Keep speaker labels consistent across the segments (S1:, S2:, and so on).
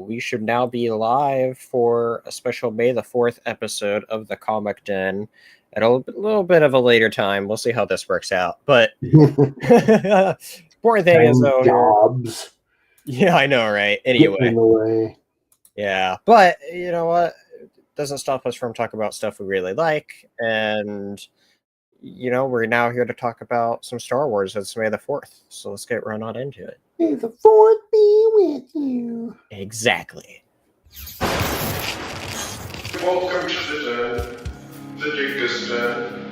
S1: we should now be live for a special May the 4th episode of the Comic Den at a little bit of a later time. We'll see how this works out. But important thing is, though,
S2: jobs.
S1: Yeah, I know, right?
S2: Getting in
S1: Anyway,
S2: the way.
S1: yeah. But you know what? It doesn't stop us from talking about stuff we really like. And, you know, we're now here to talk about some Star Wars. It's May the 4th. So let's get run on into it.
S2: May the 4th be with you.
S1: Exactly.
S3: Welcome to the Dingus Den.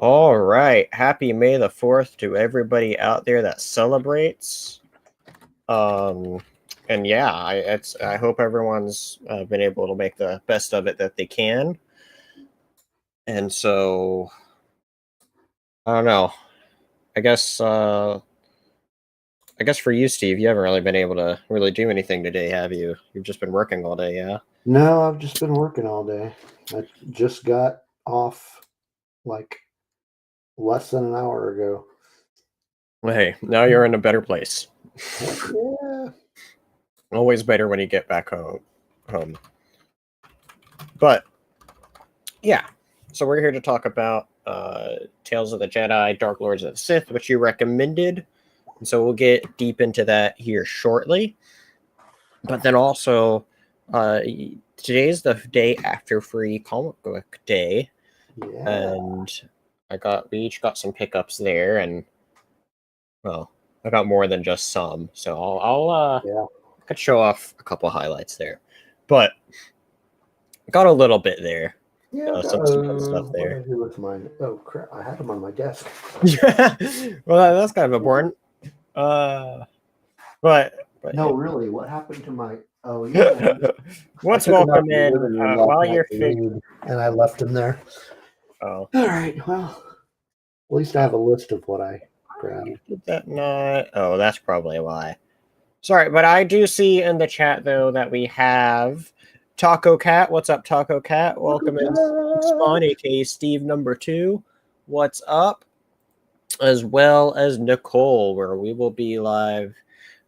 S1: All right. Happy May the 4th to everybody out there that celebrates. And yeah, I hope everyone's been able to make the best of it that they can. And so, I don't know. I guess for you, Steve, you haven't really been able to really do anything today, have you? You've just been working all day, yeah?
S2: No, I've just been working all day. I just got off like less than an hour ago.
S1: Well, hey, now you're in a better place.
S2: Yeah.
S1: Always better when you get back home. But yeah, so we're here to talk about Tales of the Jedi, Dark Lords of the Sith, which you recommended. And so we'll get deep into that here shortly. But then also, today's the day after Free Comic Book Day.
S2: Yeah.
S1: And we each got some pickups there, and well, I got more than just some, so I'll could show off a couple highlights there, but got a little bit there.
S2: Yeah,
S1: Some good stuff there.
S2: What did I do with mine? Oh crap! I had them on my desk.
S1: Yeah, well, that's kind of important. But
S2: no, really, what happened to my? Oh yeah.
S1: What's welcome in while you're
S2: and I left them there.
S1: Oh,
S2: all right. Well, at least I have a list of what I grabbed.
S1: Did that not? Oh, that's probably why. Sorry, but I do see in the chat though that we have Taco Cat. What's up, Taco Cat? Welcome in, Spawn, aka Steve number 2. What's up? As well as Nicole, where we will be live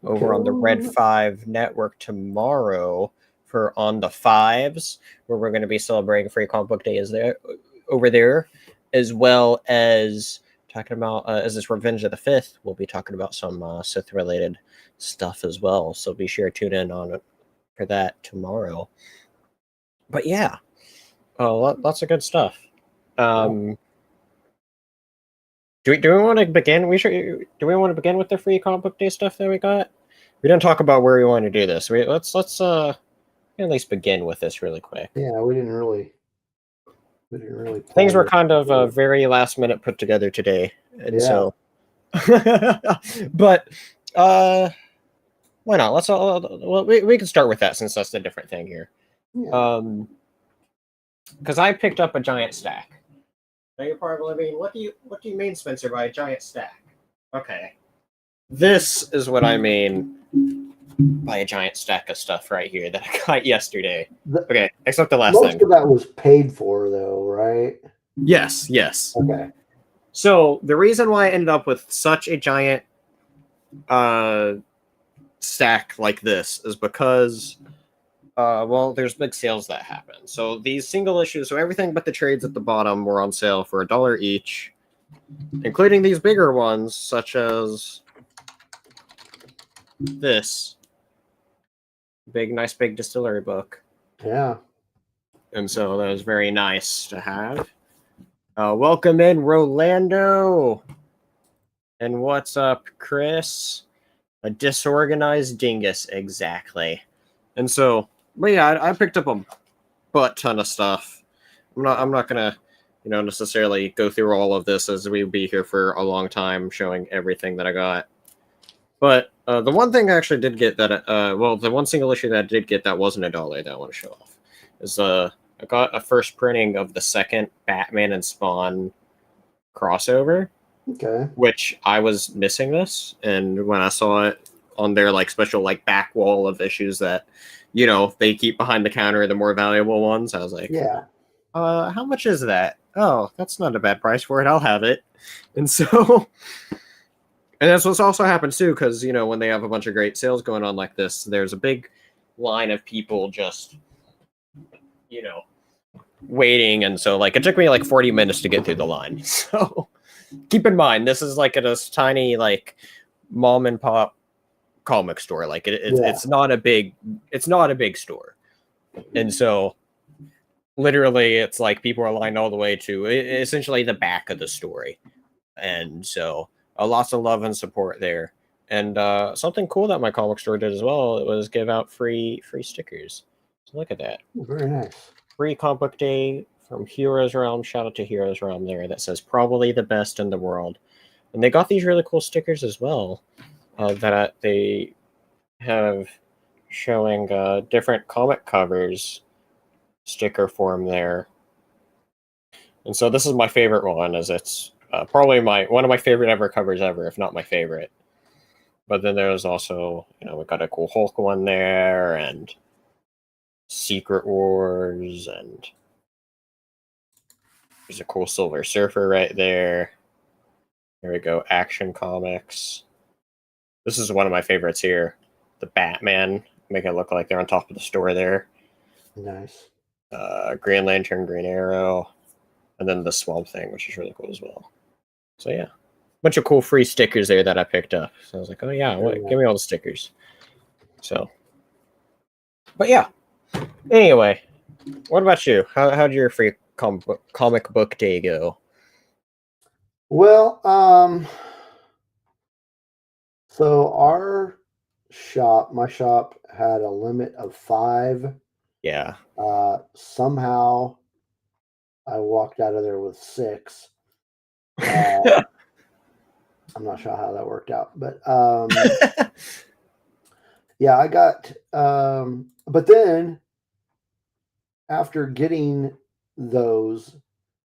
S1: over on the Red 5 network tomorrow for On the Fives, where we're going to be celebrating Free Comic Book Day over there, as well as talking about as this Revenge of the Fifth. We'll be talking about some Sith related stuff as well, so be sure to tune in on it for that tomorrow. But yeah, lots of good stuff. Do we want to begin? Do we want to begin with the Free Comic Book Day stuff that we got? We didn't talk about where we want to do this. Let's at least begin with this really quick.
S2: Yeah, we didn't really.
S1: Things were kind of very last minute put together today, and so. But why not? We can start with that since that's the different thing here.
S2: Yeah.
S1: Because I picked up a giant stack. Now you're probably wondering, what do you mean, Spencer, by a giant stack? Okay, this is what I mean by a giant stack of stuff right here that I got yesterday. Okay, except the last thing.
S2: Most of that was paid for, though, right?
S1: Yes.
S2: Okay.
S1: So the reason why I ended up with such a giant stack like this is because there's big sales that happen. So these single issues, so everything but the trades at the bottom were on sale for $1 each, including these bigger ones such as this nice big distillery book.
S2: Yeah.
S1: And so that was very nice to have. Welcome in, Rolando. And what's up, Chris? A disorganized dingus, exactly. And so, but yeah, I picked up a butt ton of stuff. I'm not gonna, necessarily go through all of this, as we'll be here for a long time showing everything that I got. But the one thing I actually did get that, the one single issue that I did get that wasn't $1 that I want to show off is I got a first printing of the second Batman and Spawn crossover.
S2: Okay.
S1: which I was missing this, and when I saw it on their like special like back wall of issues that they keep behind the counter, the more valuable ones, I was like,
S2: Yeah.
S1: how much is that? Oh, that's not a bad price for it. I'll have it. And so, and that's what's also happens too, because when they have a bunch of great sales going on like this, there's a big line of people just you know waiting, and so like it took me like 40 minutes to get through the line. So keep in mind, this is like at a tiny like mom and pop comic store. Like it's not a big store, and so literally it's like people are lined all the way to essentially the back of the story, and so lots of love and support there. And something cool that my comic store did as well, it was give out free stickers. So look at that.
S2: Very nice.
S1: Free comic book day from Heroes Realm. Shout out to Heroes Realm there. That says probably the best in the world. And they got these really cool stickers as well that they have showing different comic covers sticker form there. And so this is my favorite one, as it's probably one of my favorite ever covers ever, if not my favorite. But then there's also, we got a cool Hulk one there, and Secret Wars, and there's a cool Silver Surfer right there. There we go, Action Comics. This is one of my favorites here. The Batman, make it look like they're on top of the store there.
S2: Nice.
S1: Green Lantern, Green Arrow, and then the Swamp Thing, which is really cool as well. So yeah, bunch of cool free stickers there that I picked up. So I was like, oh yeah, give me all the stickers. So, but yeah. Anyway, what about you? How did your free comic book day go?
S2: Well, so my shop had a limit of 5.
S1: Yeah.
S2: Somehow I walked out of there with 6. I'm not sure how that worked out, but yeah, I got but then after getting those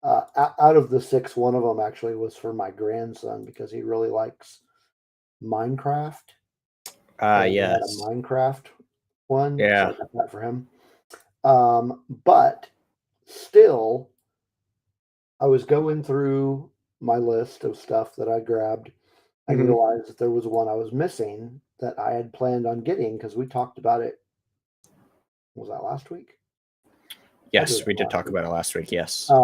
S2: out of the 6, one of them actually was for my grandson because he really likes Minecraft.
S1: Yes.
S2: Had a Minecraft one.
S1: Yeah.
S2: So I got that for him. But still, I was going through my list of stuff that I grabbed. I realized that there was one I was missing that I had planned on getting because we talked about it. Was that last week?
S1: Yes, we did talk about it last week. Yes.
S2: There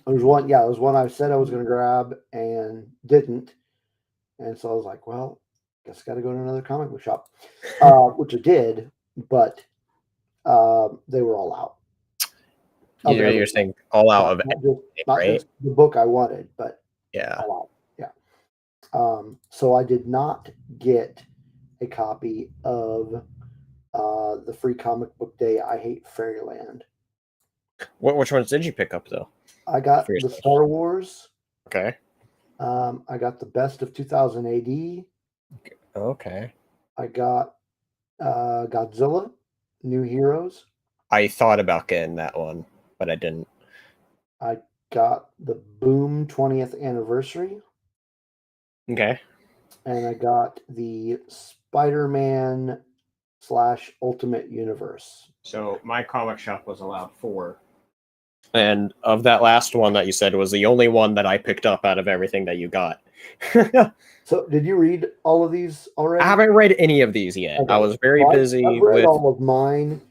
S2: was one. Yeah, there was one I said I was going to grab and didn't, and so I was like, "Well, guess I got to go to another comic book shop," which I did, but they were all out.
S1: You're saying all out of
S2: not just the book I wanted, but
S1: yeah,
S2: all out. Yeah. So I did not get a copy of the free comic book day I Hate Fairyland.
S1: Which ones did you pick up though?
S2: I got the Star Wars.
S1: Okay.
S2: I got the Best of 2000 AD.
S1: Okay.
S2: I got Godzilla, New Heroes.
S1: I thought about getting that one, but I didn't.
S2: I got the Boom 20th Anniversary.
S1: Okay.
S2: And I got the Spider-Man / Ultimate Universe.
S1: So my comic shop was allowed 4. And of that last one that you said was the only one that I picked up out of everything that you got.
S2: So did you read all of these already?
S1: I haven't read any of these yet. Okay. I was very busy.
S2: I've read all of mine.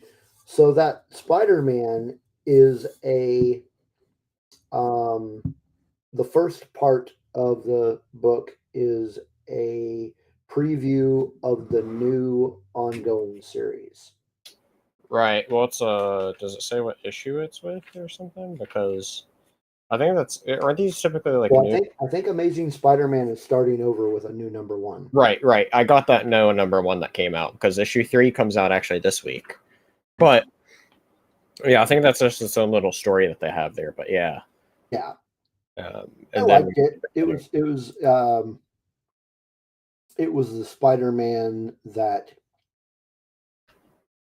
S2: So that Spider-Man is the first part of the book is a preview of the new ongoing series.
S1: Right. Well, does it say what issue it's with or something? Because I think aren't these typically like new?
S2: I think Amazing Spider-Man is starting over with a new number 1.
S1: Right. I got that number 1 that came out because issue 3 comes out actually this week. But yeah, I think that's just its own little story that they have there. But yeah.
S2: Yeah.
S1: I
S2: liked it. It was the Spider-Man that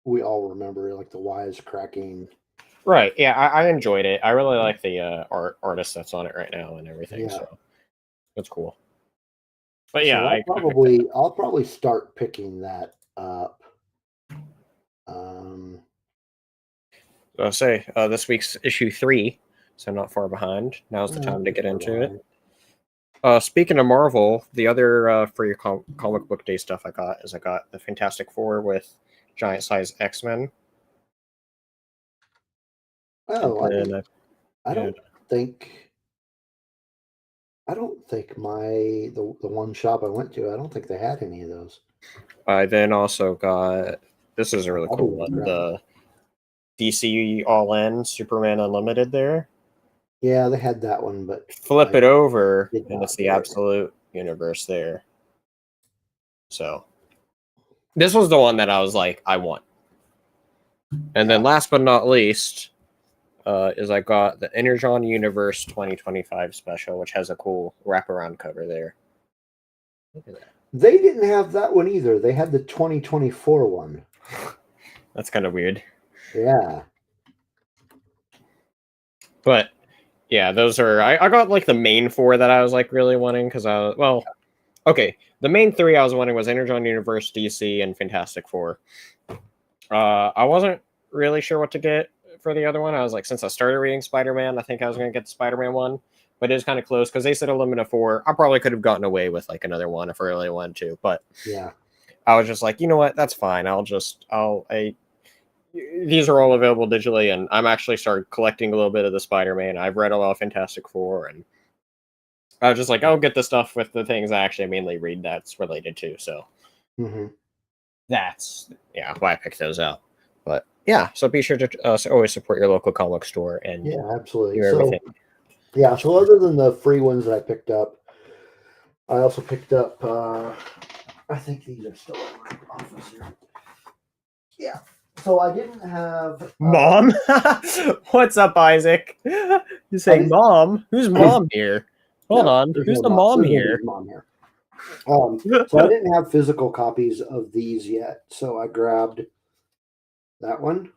S2: we all remember, like the wisecracking.
S1: Right. Yeah, I enjoyed it. I really like the artist that's on it right now and everything.
S2: Yeah.
S1: So That's cool. But
S2: So
S1: yeah,
S2: I'll probably start picking that up.
S1: I'll say this week's issue 3, so not far behind. Now's the time to get into it. Speaking of Marvel, the other for your comic book day stuff I got the Fantastic Four with giant size X-Men.
S2: Oh, I don't think the one shop I went to, I don't think they had any of those.
S1: I then also got, this is a really cool one, the DC All In Superman Unlimited there.
S2: Yeah, they had that one, but
S1: flip it over and it's the Absolute Universe there. So this was the one that I was like, I want. And then last but not least, is I got the Energon Universe 2025 special, which has a cool wraparound cover there. Look at that.
S2: They didn't have that one either. They had the 2024 one.
S1: That's kind of weird.
S2: Yeah.
S1: But yeah, those are, I got like the main 4 that I was like really wanting because I was, well, okay, the main 3 I was wanting was Energon Universe, DC, and Fantastic Four. I wasn't really sure what to get for the other one. I was like, since I started reading Spider-Man, I think I was going to get the Spider-Man one, but it is kind of close because they said a limit of 4. I probably could have gotten away with like another one if I really wanted to, but
S2: yeah,
S1: I was just like, you know what, that's fine. These are all available digitally, and I'm actually started collecting a little bit of the Spider-Man. I've read a lot of Fantastic Four, and I was just like, I'll get the stuff with the things I actually mainly read that's related to. So that's why I picked those out. But yeah, so be sure to always support your local comic store and
S2: absolutely.
S1: do everything.
S2: So other than the free ones that I picked up, I also picked up. I think these are still in my office here. Yeah. So I didn't have
S1: Mom. What's up, Isaac? You saying mom? Who's mom here? Hold on. Who's the mom here?
S2: Mom here. So I didn't have physical copies of these yet, so I grabbed that one.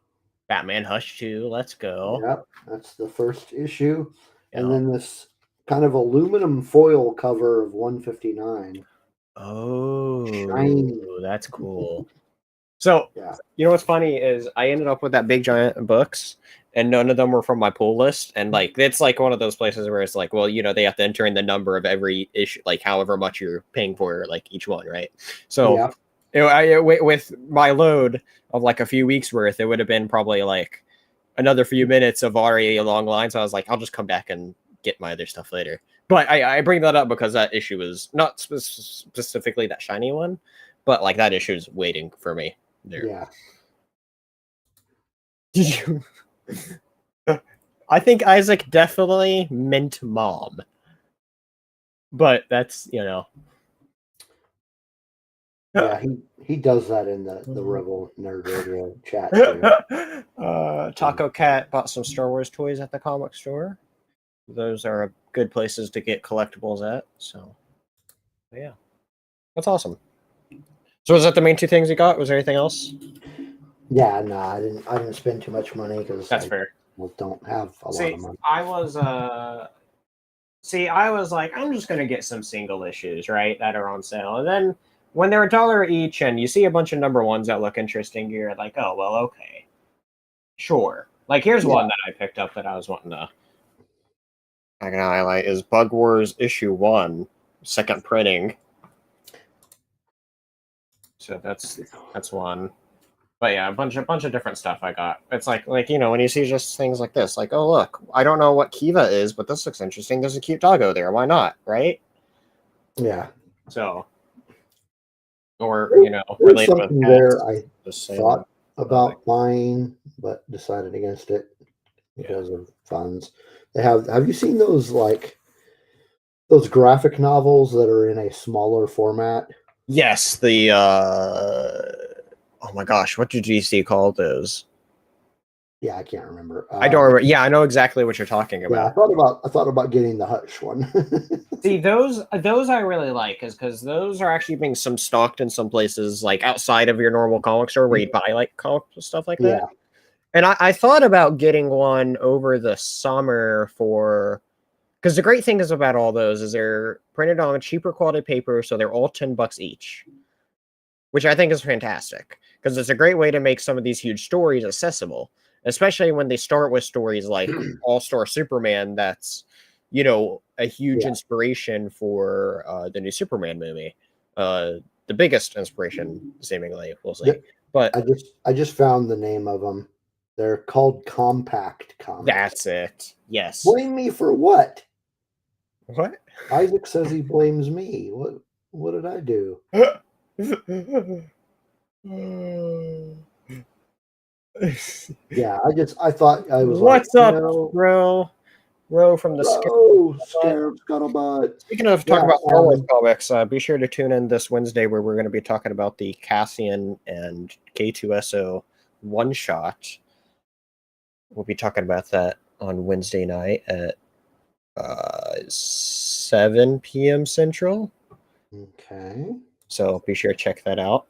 S1: Batman Hush 2. Let's go.
S2: Yep, that's the first issue, and then this kind of aluminum foil cover of 159.
S1: Oh,
S2: shiny.
S1: That's cool. So, you know what's funny is I ended up with that big giant books, and none of them were from my pull list. And like, it's like one of those places where it's like, well, you know, they have to enter in the number of every issue, like however much you're paying for, like each one, right? So, with my load of like a few weeks worth, it would have been probably like another few minutes of already a long line. So I was like, I'll just come back and get my other stuff later. But I bring that up because that issue is not specifically that shiny one, but like that issue is waiting for me there.
S2: Yeah.
S1: Did you? I think Isaac definitely meant mom, but that's, you know.
S2: Yeah, he does that in the Rebel Nerd Radio chat too.
S1: Taco Cat bought some Star Wars toys at the comic store. Those are good places to get collectibles at. So, yeah, that's awesome. So, was that the main 2 things you got? Was there anything else?
S2: Yeah, no, I didn't spend too much money because
S1: that's fair.
S2: Don't have a lot of money.
S1: I was like, I'm just gonna get some single issues, right, that are on sale, and then when they're $1 each, and you see a bunch of number 1s that look interesting, you're like, oh well, okay, sure. Like here's one that I picked up that I was wanting to. I can highlight is Bug Wars issue 1, second printing. So that's one. But yeah, a bunch of different stuff I got. It's like you know, when you see just things like this, like, oh look, I don't know what Kiva is, but this looks interesting. There's a cute doggo there. Why not? Right?
S2: Yeah.
S1: So, or you know, related with
S2: something there I thought about buying, but decided against it because of funds. They have you seen those those graphic novels that are in a smaller format?
S1: Yes, the oh my gosh, what did GC call those?
S2: Yeah, I can't remember.
S1: I don't remember. Yeah, I know exactly what you're talking about.
S2: Yeah, I thought about getting the Hush one.
S1: See, those I really like, because those are actually being stocked in some places like outside of your normal comic store where you buy like comic stuff like that.
S2: Yeah.
S1: And I thought about getting one over the summer Because the great thing is about all those is they're printed on cheaper quality paper, so they're all $10 each, which I think is fantastic. Because it's a great way to make some of these huge stories accessible, especially when they start with stories like All-Star Superman. That's, you know, a huge inspiration for the new Superman movie. The biggest inspiration, seemingly, we'll see. But
S2: I just found the name of them. They're called Compact Comics.
S1: That's it. Yes.
S2: Blame me for what?
S1: What?
S2: Isaac says he blames me. What did I do? Yeah, I thought I was
S1: What's
S2: like,
S1: up, bro? Ro from the
S2: Scarab Scuttlebutt.
S1: Speaking of talking about Star Wars comics, be sure to tune in this Wednesday where we're going to be talking about the Cassian and K2SO one shot. We'll be talking about that on Wednesday night at 7 p.m. Central.
S2: Okay.
S1: So be sure to check that out.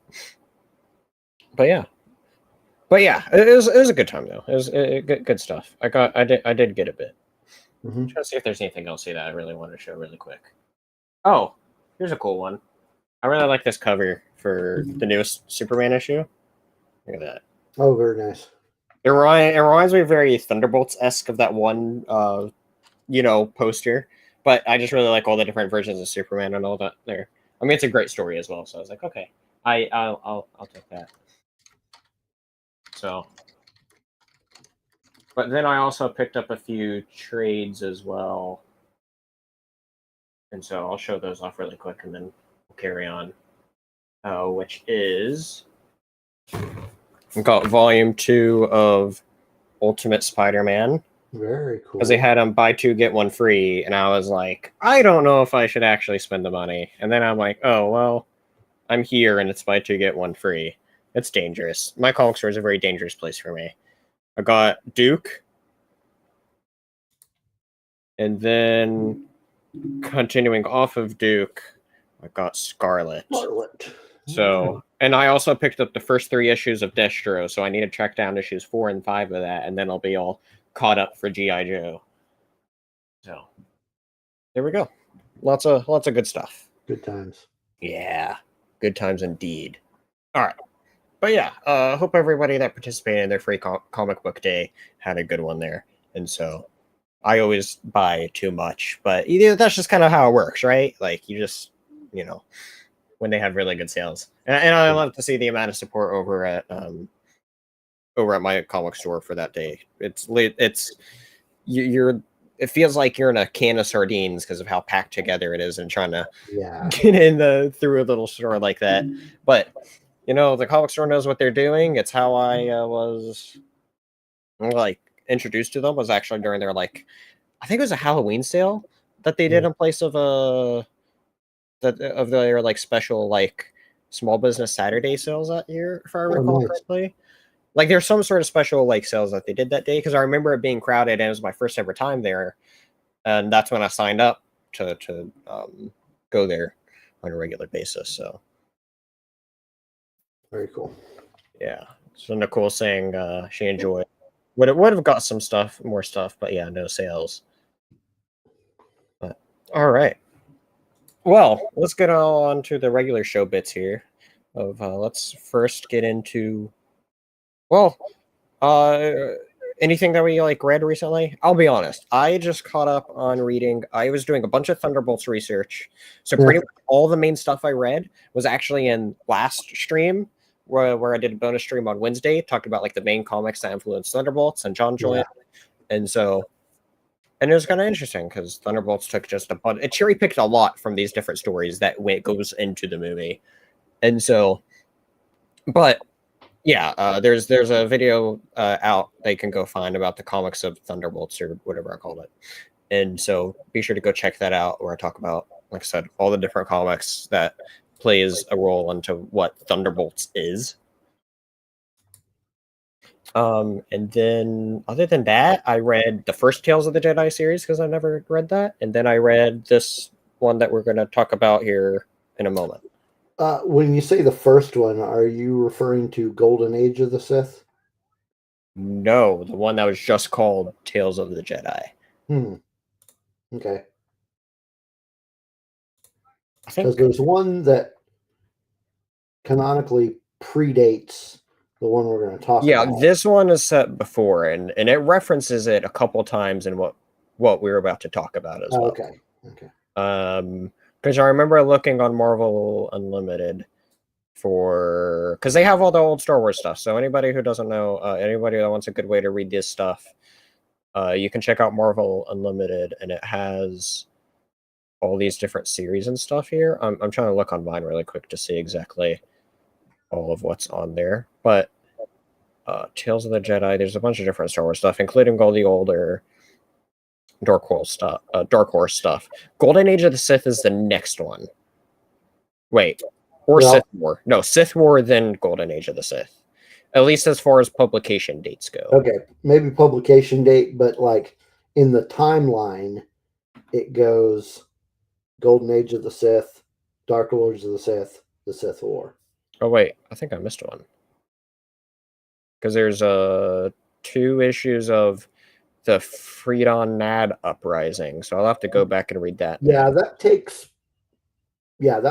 S1: But yeah, it was a good time though. It was good stuff. I did get a bit.
S2: Mm-hmm.
S1: Trying to see if there's anything else that I really want to show really quick. Oh, here's a cool one. I really like this cover for the newest Superman issue. Look at that.
S2: Oh, very nice.
S1: It reminds me very Thunderbolts-esque of that one, poster. But I just really like all the different versions of Superman and all that there. I mean, it's a great story as well. So I was like, okay, I'll take that. So, but then I also picked up a few trades as well. And so I'll show those off really quick and then we'll carry on. Which is got volume 2 of Ultimate Spider-Man.
S2: Very cool.
S1: Because they had them buy 2, get 1 free. And I was like, I don't know if I should actually spend the money. And then I'm like, oh, well, I'm here and it's buy 2, get 1 free. It's dangerous. My comic store is a very dangerous place for me. I got Duke. And then continuing off of Duke, I got Scarlet. So, and I also picked up the first 3 issues of Destro, so I need to track down issues 4 and 5 of that, and then I'll be all caught up for G.I. Joe. So, there we go. Lots of good stuff.
S2: Good times.
S1: Yeah, good times indeed. All right. But yeah, hope everybody that participated in their free comic book day had a good one there. And so, I always buy too much, but that's just kind of how it works, right? Like, you just, when they have really good sales, and I love to see the amount of support over at my comic store for that day. It feels like you're in a can of sardines because of how packed together it is and trying to get in through a little store like that. But the comic store knows what they're doing. It's how I was introduced to them was actually during their I think it was a Halloween sale that they did in place of their special small business Saturday sales that year, if I recall correctly. There's some sort of special sales that they did that day because I remember it being crowded and it was my first ever time there, and that's when I signed up to go there on a regular basis. So
S2: very cool.
S1: Yeah, so Nicole saying she enjoyed. Would have got some more stuff, but yeah, no sales. But all right. Well, let's get on to the regular show bits here. Let's first get into anything that we read recently. I'll be honest, I just caught up on reading. I was doing a bunch of Thunderbolts research, so pretty much all the main stuff I read was actually in last stream, where I did a bonus stream on Wednesday, talking about the main comics that influenced Thunderbolts and John joined, and it was kind of interesting because Thunderbolts took just a bunch. It cherry picked a lot from these different stories that goes into the movie, and so, but yeah, there's a video out they can go find about the comics of Thunderbolts or whatever I called it, and so be sure to go check that out where I talk about, like I said, all the different comics that plays a role into what Thunderbolts is. And then other than that, I read the first Tales of the Jedi series because I never read that. And then I read this one that we're going to talk about here in a moment.
S2: When you say the first one, are you referring to Golden Age of the Sith?
S1: No, the one that was just called Tales of the Jedi.
S2: Okay.
S1: I
S2: Because
S1: think
S2: there's one that canonically predates the one we're going to talk about.
S1: this one is set before, and it references it a couple times in what we're about to talk about as well.
S2: Okay.
S1: Because I remember looking on Marvel Unlimited because they have all the old Star Wars stuff. So anybody who doesn't know, anybody that wants a good way to read this stuff, you can check out Marvel Unlimited, and it has all these different series and stuff here. I'm trying to look on mine really quick to see exactly all of what's on there. But Tales of the Jedi, there's a bunch of different Star Wars stuff, including all the older Dark Horse stuff. Golden Age of the Sith is the next one. Wait, or
S2: Well,
S1: Sith War. No, Sith War, then Golden Age of the Sith. At least as far as publication dates go.
S2: Okay, maybe publication date, but like in the timeline, it goes Golden Age of the Sith, Dark Lords of the Sith War.
S1: Oh wait, I think I missed one. Because there's 2 issues of the Freedon Nad uprising, so I'll have to go back and read that.
S2: Yeah, that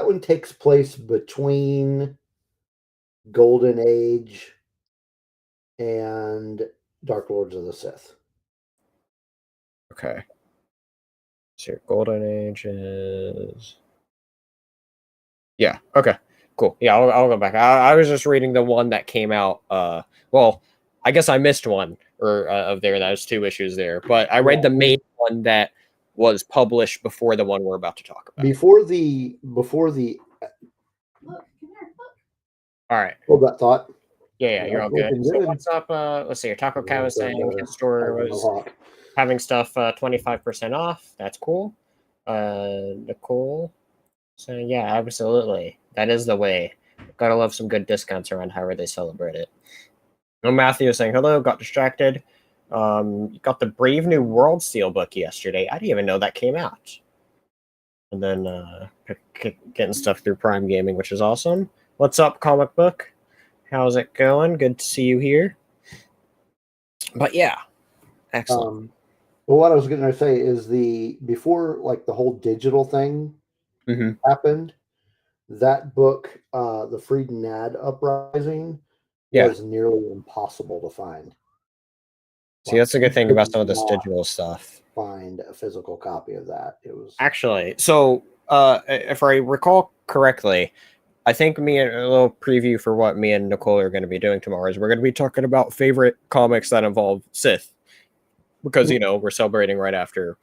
S2: one takes place between Golden Age and Dark Lords of the Sith.
S1: Okay. So your Golden Age is... Yeah, okay. Cool. Yeah, I'll go back. I was just reading the one that came out. Well, I guess I missed one of there. That was 2 issues there. But I read the main one that was published before the one we're about to talk about.
S2: Before the
S1: All right.
S2: Hold that thought.
S1: Yeah, you're all good. So what's up? Let's see. Your Taco Cat was saying his store was having stuff 25% off. That's cool. Nicole saying, yeah, absolutely. That is the way. Gotta love some good discounts around however they celebrate it. Matthew is saying, hello, got distracted. Got the Brave New World Steelbook yesterday. I didn't even know that came out. And then getting stuff through Prime Gaming, which is awesome. What's up, comic book? How's it going? Good to see you here. But yeah, excellent.
S2: Well, what I was going to say is before like the whole digital thing happened, that book, The Freedon Nad Uprising, was nearly impossible to find.
S1: See, that's a good thing about some of this digital stuff.
S2: Find a physical copy of that. It was
S1: actually so. If I recall correctly, I think a little preview for what me and Nicole are going to be doing tomorrow is we're going to be talking about favorite comics that involve Sith, because we're celebrating right after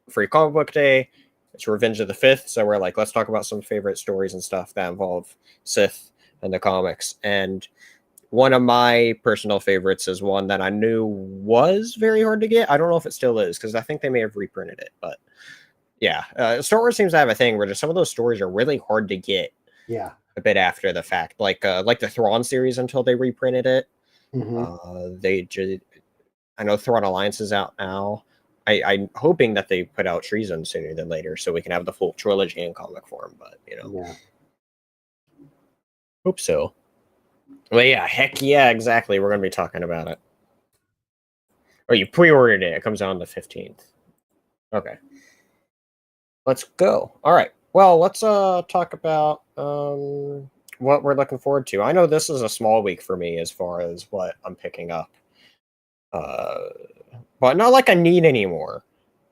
S1: Free Comic Book Day. It's Revenge of the Fifth, so we're like, let's talk about some favorite stories and stuff that involve Sith and the comics. And one of my personal favorites is one that I knew was very hard to get. I don't know if it still is, because I think they may have reprinted it. But yeah, Star Wars seems to have a thing where just some of those stories are really hard to get.
S2: Yeah,
S1: a bit after the fact, like the Thrawn series until they reprinted it. I know Thrawn Alliance is out now. I'm hoping that they put out Treason sooner than later, so we can have the full trilogy in comic form. But hope so. Well, yeah, heck yeah, exactly. We're gonna be talking about it. Oh, you pre-ordered it. It comes out on the 15th. Okay, let's go. All right. Well, let's talk about what we're looking forward to. I know this is a small week for me as far as what I'm picking up. But not like I need anymore.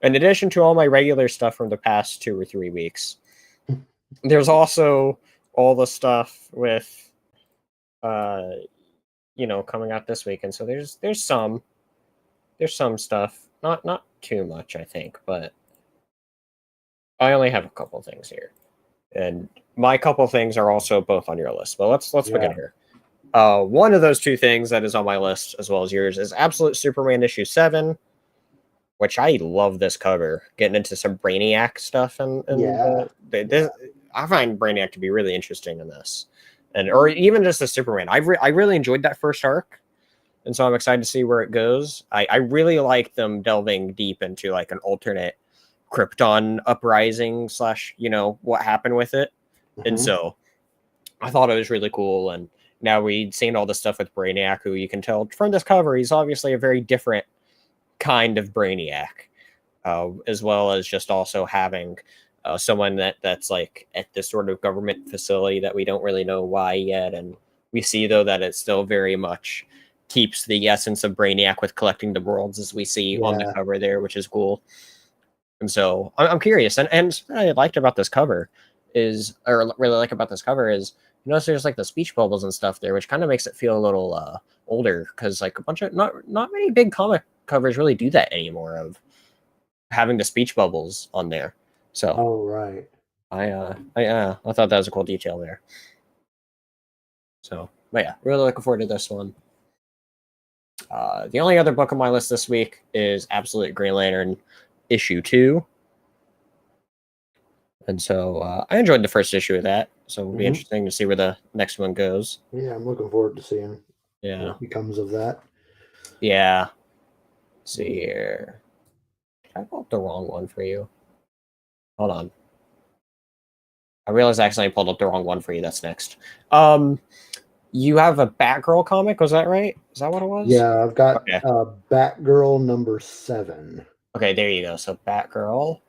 S1: In addition to all my regular stuff from the past 2 or 3 weeks, there's also all the stuff with coming out this week. And so there's some stuff. Not too much, I think, but I only have a couple things here. And my couple things are also both on your list. But let's begin here. One of those 2 things that is on my list, as well as yours, is Absolute Superman issue 7, which I love this cover. Getting into some Brainiac stuff, and I find Brainiac to be really interesting in this, or even just the Superman. I really enjoyed that first arc, and so I'm excited to see where it goes. I really like them delving deep into like an alternate Krypton uprising / what happened with it. And so I thought it was really cool. And now we'd seen all the stuff with Brainiac, who you can tell from this cover, he's obviously a very different kind of Brainiac, as well as just also having someone that's like at this sort of government facility that we don't really know why yet, and we see though that it still very much keeps the essence of Brainiac with collecting the worlds as we see on the cover there, which is cool. And so I'm curious, and what I liked about this cover is, or really like about this cover is, you notice there's like the speech bubbles and stuff there, which kind of makes it feel a little older, because like a bunch of not many big comic covers really do that anymore, of having the speech bubbles on there. So
S2: right.
S1: I thought that was a cool detail there. So, but yeah, really looking forward to this one. The only other book on my list this week is Absolute Green Lantern issue 2. And so I enjoyed the first issue of that. So it'll be interesting to see where the next one goes.
S2: Yeah, I'm looking forward to seeing what becomes of that.
S1: Yeah. Let's see here. Did I pull up the wrong one for you? Hold on. I realized I accidentally pulled up the wrong one for you. That's next. You have a Batgirl comic, was that right? Is that what it was?
S2: Yeah, I've got Batgirl number 7.
S1: Okay, there you go. So Batgirl.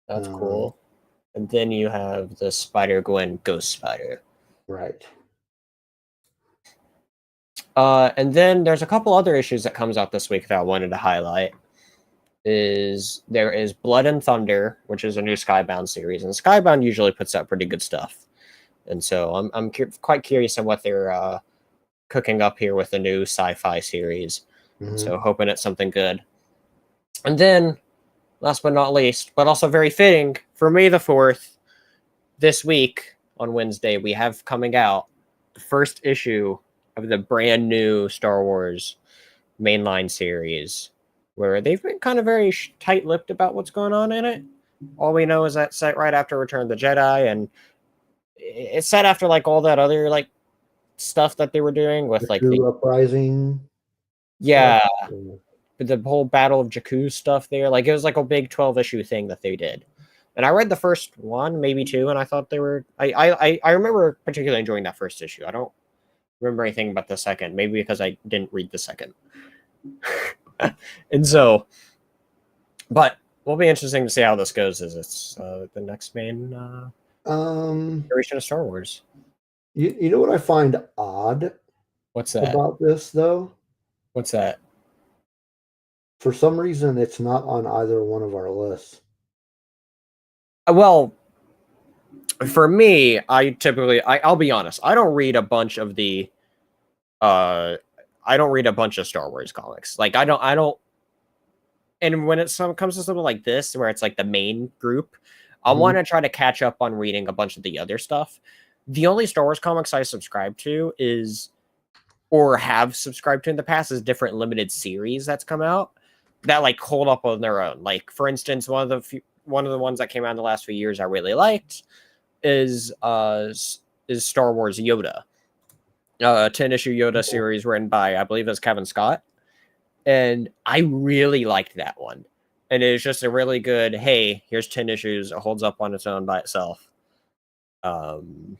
S1: That's cool. And then you have the Spider-Gwen Ghost Spider.
S2: Right.
S1: And then there's a couple other issues that comes out this week that I wanted to highlight. There is Blood and Thunder, which is a new Skybound series, and Skybound usually puts out pretty good stuff. And so I'm quite curious on what they're cooking up here with the new sci-fi series. So hoping it's something good. And then, last but not least, but also very fitting, for May the 4th, this week on Wednesday, we have coming out the first issue of the brand new Star Wars mainline series, where they've been kind of very tight-lipped about what's going on in it. All we know is that it's set right after Return of the Jedi, and it's set after like all that other like stuff that they were doing with like the
S2: Uprising.
S1: Yeah. The whole Battle of Jakku stuff there. Like it was like a big 12-issue thing that they did. And I read the first one, maybe 2, and I thought they were I remember particularly enjoying that first issue. I don't remember anything about the second, maybe because I didn't read the second. And so, but will be interesting to see how this goes as it's the next main iteration of Star Wars.
S2: You know what I find odd?
S1: What's that?
S2: About this, though?
S1: What's that?
S2: For some reason, it's not on either one of our lists.
S1: Well, for me, I'll be honest. I don't read a bunch of the I don't read a bunch of Star Wars comics. Like I don't and when it comes to something like this where it's like the main group, I want to try to catch up on reading a bunch of the other stuff. The only Star Wars comics I subscribe to or have subscribed to in the past is different limited series that's come out that like hold up on their own. Like for instance, one of the ones that came out in the last few years I really liked is Star Wars Yoda. 10-issue Yoda series written by, I believe it's Kevin Scott. And I really liked that one. And it's just a really good, hey, here's 10 issues. It holds up on its own by itself. And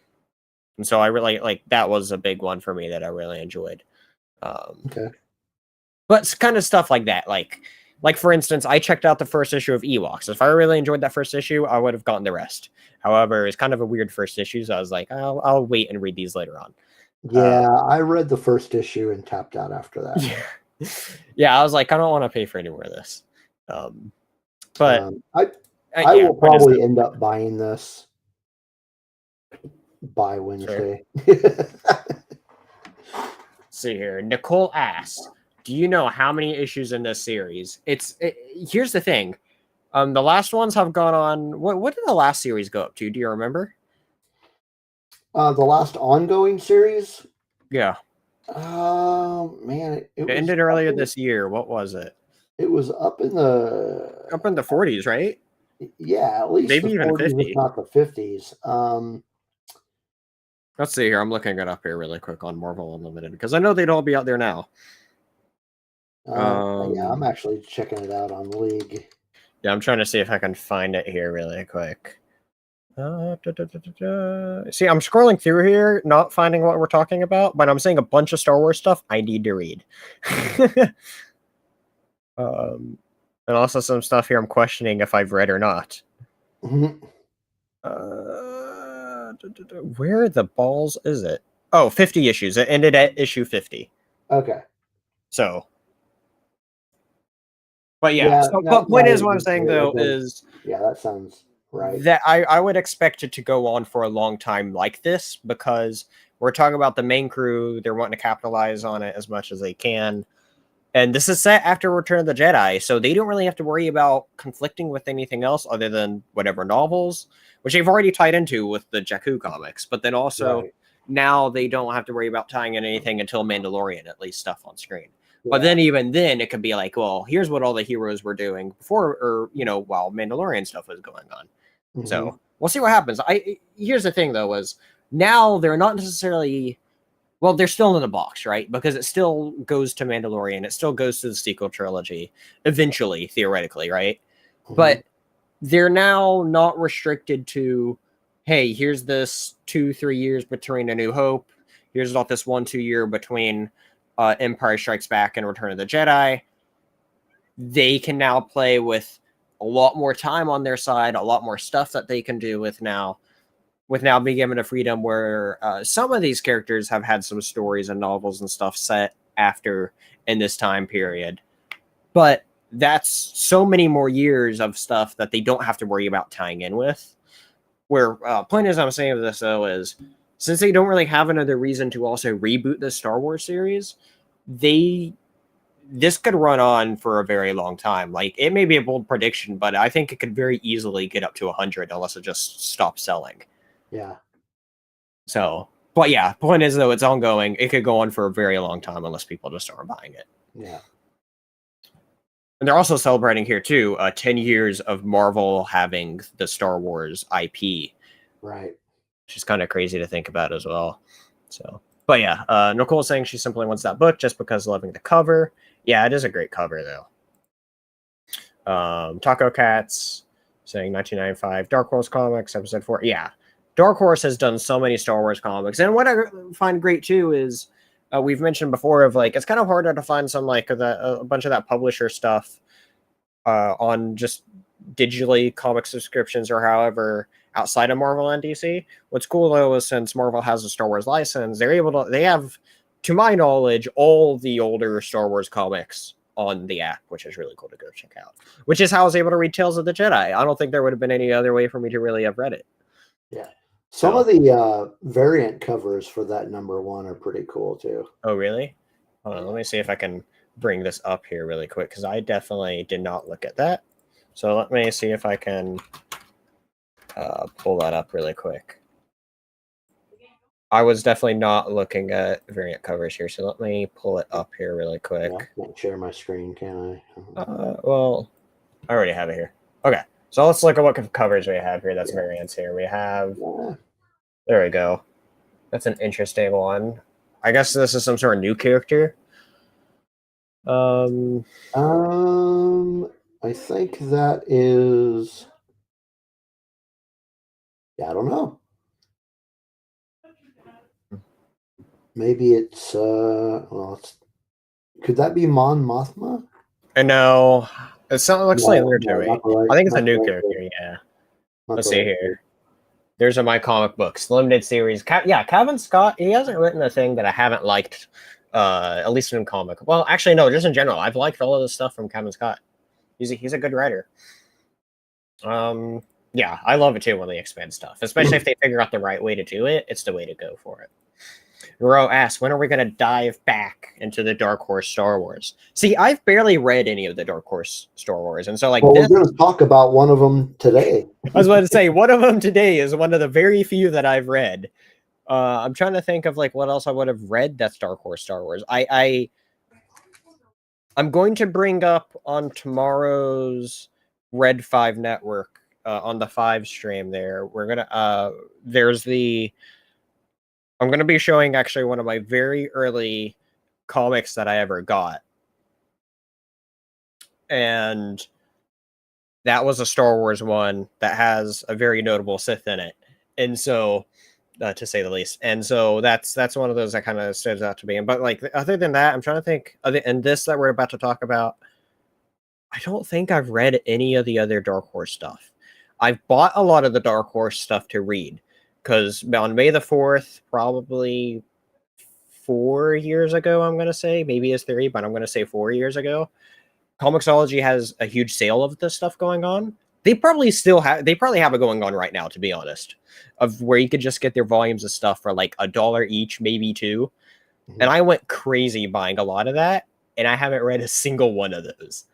S1: so I really, like, that was a big one for me that I really enjoyed.
S2: Okay.
S1: But it's kind of stuff like that. Like for instance, I checked out the first issue of Ewoks. If I really enjoyed that first issue, I would have gotten the rest. However, it's kind of a weird first issue, so I was like, I'll wait and read these later on.
S2: Yeah, I read the first issue and tapped out after that.
S1: Yeah, I was like, I don't want to pay for any more of this. But
S2: I will probably end up buying this by Wednesday.
S1: Sure. See here, Nicole asks, "Do you know how many issues in this series?" Here's the thing. The last ones have gone on. What did the last series go up to? Do you remember?
S2: The last ongoing series?
S1: Yeah.
S2: Oh, man.
S1: It ended earlier this year. What was it?
S2: It was up in the
S1: 40s, right?
S2: Yeah, at least
S1: maybe even
S2: 40s,
S1: 50.
S2: if not the 50s.
S1: Let's see here. I'm looking it up here really quick on Marvel Unlimited because I know they'd all be out there now.
S2: Yeah, I'm actually checking it out on League.
S1: Yeah, I'm trying to see if I can find it here really quick. See, I'm scrolling through here, not finding what we're talking about, but I'm seeing a bunch of Star Wars stuff I need to read. And also some stuff here I'm questioning if I've read or not.
S2: Mhm.
S1: Where the balls is it? Oh, 50 issues. It ended at issue 50.
S2: Okay.
S1: So, but yeah.
S2: Yeah,
S1: So,
S2: that
S1: but point is,
S2: is
S1: what I'm saying though is
S2: yeah, that sounds right.
S1: that I would expect it to go on for a long time like this, because we're talking about the main crew. They're wanting to capitalize on it as much as they can. And this is set after Return of the Jedi, so they don't really have to worry about conflicting with anything else other than whatever novels, which they've already tied into with the Jakku comics. But then also
S2: Right.
S1: now they don't have to worry about tying in anything until Mandalorian, at least stuff on screen. But
S2: Yeah.
S1: then even then, it could be like, well, here's what all the heroes were doing before, or while Mandalorian stuff was going on.
S2: Mhm.
S1: So we'll see what happens. Here's the thing though, was now they're not necessarily. Well, they're still in the box, right? Because it still goes to Mandalorian. It still goes to the sequel trilogy, eventually, theoretically, right?
S2: Mhm.
S1: But they're now not restricted to, hey, here's this 2-3 years between A New Hope. Here's not this 1-2 year between Empire Strikes Back and Return of the Jedi. They can now play with a lot more time on their side, a lot more stuff that they can do with now being given a freedom where some of these characters have had some stories and novels and stuff set after in this time period. But that's so many more years of stuff that they don't have to worry about tying in with. Where point is I'm saying of this though is, since they don't really have another reason to also reboot the Star Wars series, this could run on for a very long time. Like, it may be a bold prediction, but I think it could very easily get up to 100 unless it just stops selling.
S2: Yeah.
S1: So, but yeah, point is though, it's ongoing. It could go on for a very long time unless people just aren't buying it.
S2: Yeah.
S1: And they're also celebrating here too 10 years of Marvel having the Star Wars IP,
S2: Right.
S1: which is kind of crazy to think about as well. So, but yeah, Nicole's saying she simply wants that book just because loving the cover. Yeah, it is a great cover though. Taco Cats saying 1995 Dark Horse Comics episode 4. Yeah, Dark Horse has done so many Star Wars comics, and what I find great too is we've mentioned before of like it's kind of harder to find some like a bunch of that publisher stuff on just digitally comic subscriptions or however outside of Marvel and DC. What's cool though is since Marvel has a Star Wars license, they have, to my knowledge, all the older Star Wars comics on the app, which is really cool to go check out. Which is how I was able to read Tales of the Jedi. I don't think there would have been any other way for me to really have read it.
S2: Yeah. Some of the variant covers for that #1 are pretty cool too.
S1: Oh, really? Hold on, let me see if I can bring this up here really quick, because I definitely did not look at that. So let me see if I can pull that up really quick. I was definitely not looking at variant covers here, so let me pull it up here really quick.
S2: Yeah, I can't share my screen, can I?
S1: Well, I already have it here. Okay, so let's look at what covers we have here. That's variants here. We have... There we go. That's an interesting one. I guess this is some sort of new character.
S2: I think that is... Yeah, I don't know. Maybe it's could that be Mon Mothma?
S1: I know. It looks like weird to me.
S2: Right,
S1: I think it's a new character, yeah. Let's see here. There's My Comic Books, limited series. Calvin Scott, he hasn't written a thing that I haven't liked, at least in comic. Well, actually, no, just in general. I've liked all of the stuff from Calvin Scott. He's a good writer. Yeah, I love it too when they expand stuff, especially if they figure out the right way to do it. It's the way to go for it. Ro asks, when are we going to dive back into the Dark Horse Star Wars? See, I've barely read any of the Dark Horse Star Wars, and so like
S2: we're going to talk about one of them today.
S1: I was about to say one of them today is one of the very few that I've read. I'm trying to think of like what else I would have read that's Dark Horse Star Wars. I'm going to bring up on tomorrow's Red 5 Network on the 5 stream there. We're gonna I'm going to be showing actually one of my very early comics that I ever got. And that was a Star Wars one that has a very notable Sith in it. And so, to say the least. And so that's one of those that kind of stands out to me. But like, other than that, I'm trying to think, and this that we're about to talk about, I don't think I've read any of the other Dark Horse stuff. I've bought a lot of the Dark Horse stuff to read because on May the 4th, probably 4 years ago, I'm going to say, maybe it's 3, but I'm going to say 4 years ago, Comixology has a huge sale of this stuff going on. They probably have it going on right now, to be honest, of where you could just get their volumes of stuff for like $1 each, maybe $2. And I went crazy buying a lot of that, and I haven't read a single one of those.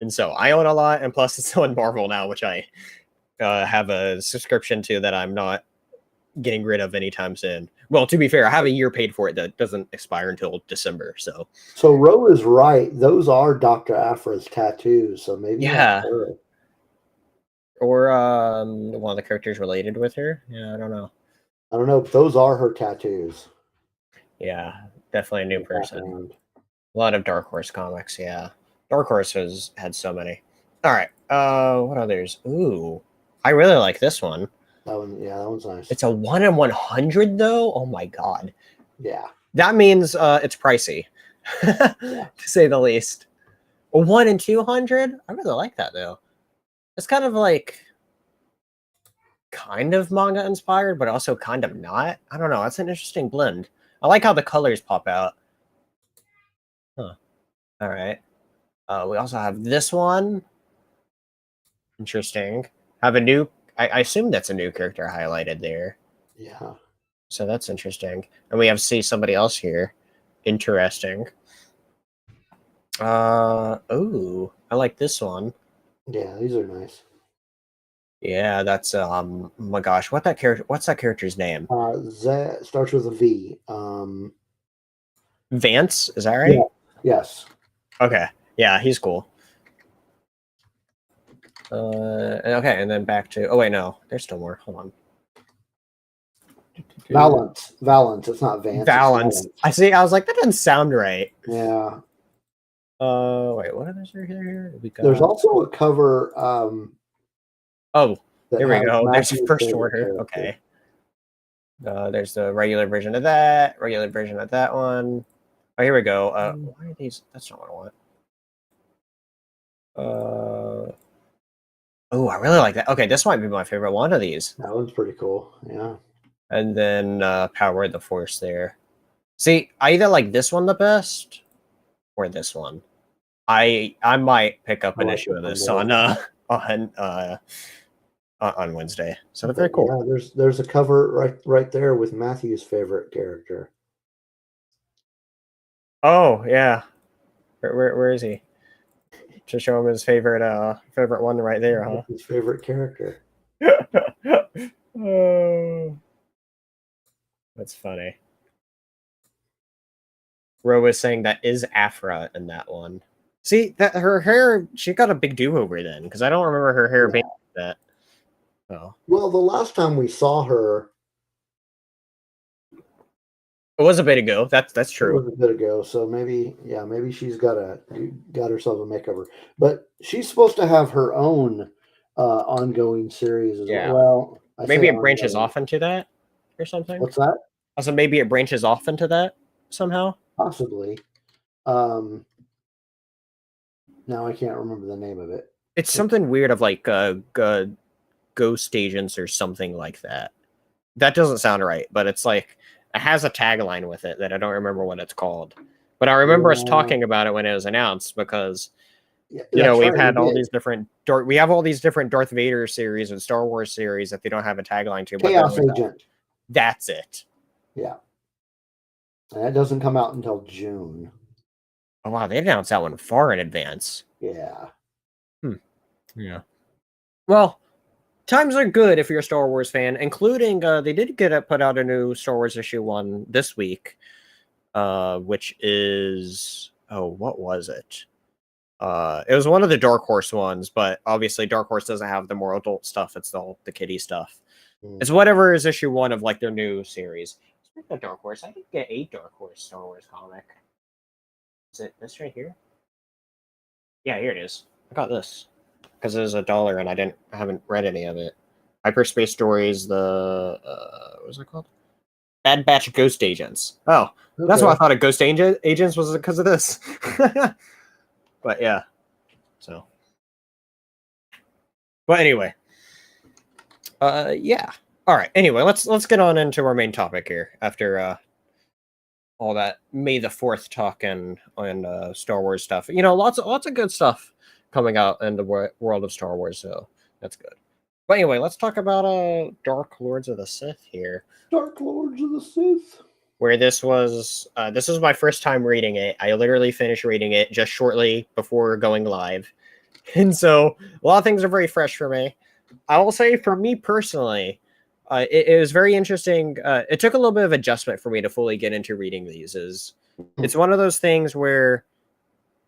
S1: And so I own a lot, and plus it's on Marvel now, which I have a subscription to that I'm not getting rid of anytime soon. Well, to be fair, I have a year paid for it that doesn't expire until December. So
S2: Ro is right. Those are Dr. Aphra's tattoos. So maybe
S1: yeah,
S2: that's her.
S1: or one of the characters related with her. Yeah, I don't know.
S2: I don't know, but those are her tattoos.
S1: Yeah, definitely a new person. A lot of Dark Horse comics. Yeah, Dark Horse has had so many. All right. What others? Ooh, I really like this one.
S2: That one, yeah, that one's nice.
S1: It's a 1 in 100 though. Oh my god.
S2: Yeah.
S1: That means it's pricey, to say the least. A 1 in 200. I really like that though. It's kind of like kind of manga inspired, but also kind of not. I don't know. That's an interesting blend. I like how the colors pop out. Huh. All right. We also have this one. Interesting. Have a new. I assume that's a new character highlighted there.
S2: Yeah.
S1: So that's interesting. And we have somebody else here. Interesting. Oh, I like this one.
S2: Yeah, these are nice.
S1: Yeah, that's oh my gosh, what's that character's name?
S2: That starts with a V.
S1: Vance, is that right?
S2: Yeah. Yes.
S1: Okay. Yeah, he's cool. Okay, and then back to oh wait, no, there's still more. Hold on.
S2: Valance. It's not Vance.
S1: Valance. I see. I was like, that doesn't sound right.
S2: Yeah.
S1: Wait, what others are here?
S2: There's also a cover.
S1: Oh, here we go. There's your first order. Okay. There's the regular version of that. Regular version of that one. Oh, here we go. Why are these? That's not what I want. Oh, I really like that. Okay, this might be my favorite one of these.
S2: That one's pretty cool. Yeah.
S1: And then Power of the Force there. See, I either like this one the best or this one. I might pick up an issue of this on Wednesday. So very cool.
S2: Yeah, there's a cover right there with Matthew's favorite character.
S1: Oh yeah, where is he? To show him his favorite one right there, huh?
S2: His favorite character.
S1: Oh, that's funny. Ro was saying that is Aphra in that one. See that her hair, she got a big do-over then, because I don't remember her hair being like that. Oh.
S2: Well, the last time we saw her,
S1: it was a bit ago. That's true.
S2: It was a bit ago, so maybe she's got herself a makeover. But she's supposed to have her own ongoing series as well.
S1: Maybe it branches off into that or something.
S2: What's that?
S1: Also, maybe it branches off into that somehow.
S2: Possibly. Now I can't remember the name of it.
S1: It's something weird of like ghost agents or something like that. That doesn't sound right, but it's like it has a tagline with it that I don't remember what it's called. But I remember us talking about it when it was announced because we've had all these different we have all these different Darth Vader series and Star Wars series that they don't have a tagline to.
S2: Chaos Agent.
S1: That's it.
S2: Yeah. And that doesn't come out until June.
S1: Oh wow, they announced that one far in advance.
S2: Yeah.
S1: Yeah. Well, times are good if you're a Star Wars fan, including they did put out a new Star Wars issue 1 this week, which is what was it? It was one of the Dark Horse ones, but obviously Dark Horse doesn't have the more adult stuff. It's the kiddie stuff. It's whatever is issue 1 of like their new series. Speaking of Dark Horse, I did get a Dark Horse Star Wars comic. Is it this right here? Yeah, here it is. I got this because it was $1 and I haven't read any of it. Hyperspace Stories, what was it called? Bad Batch Ghost Agents. Oh, okay. That's why I thought of Ghost Agents was because of this. But yeah, so. But anyway, Yeah. All right. Anyway, let's get on into our main topic here after all that May the 4th talk and Star Wars stuff. Lots of good stuff coming out in the world of Star Wars, so that's good. But anyway, let's talk about Dark Lords of the Sith here.
S2: Dark Lords of the Sith.
S1: Where this was my first time reading it. I literally finished reading it just shortly before going live. And so a lot of things are very fresh for me. I will say for me personally, it was very interesting. It took a little bit of adjustment for me to fully get into reading these. It's one of those things where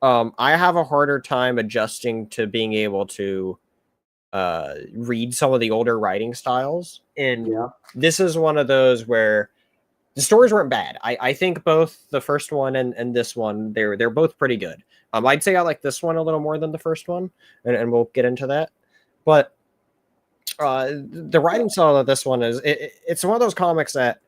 S1: I have a harder time adjusting to being able to read some of the older writing styles. And this is one of those where the stories weren't bad. I think both the first one and this one, they're both pretty good. I'd say I like this one a little more than the first one, and we'll get into that. But the writing style of this one it's one of those comics that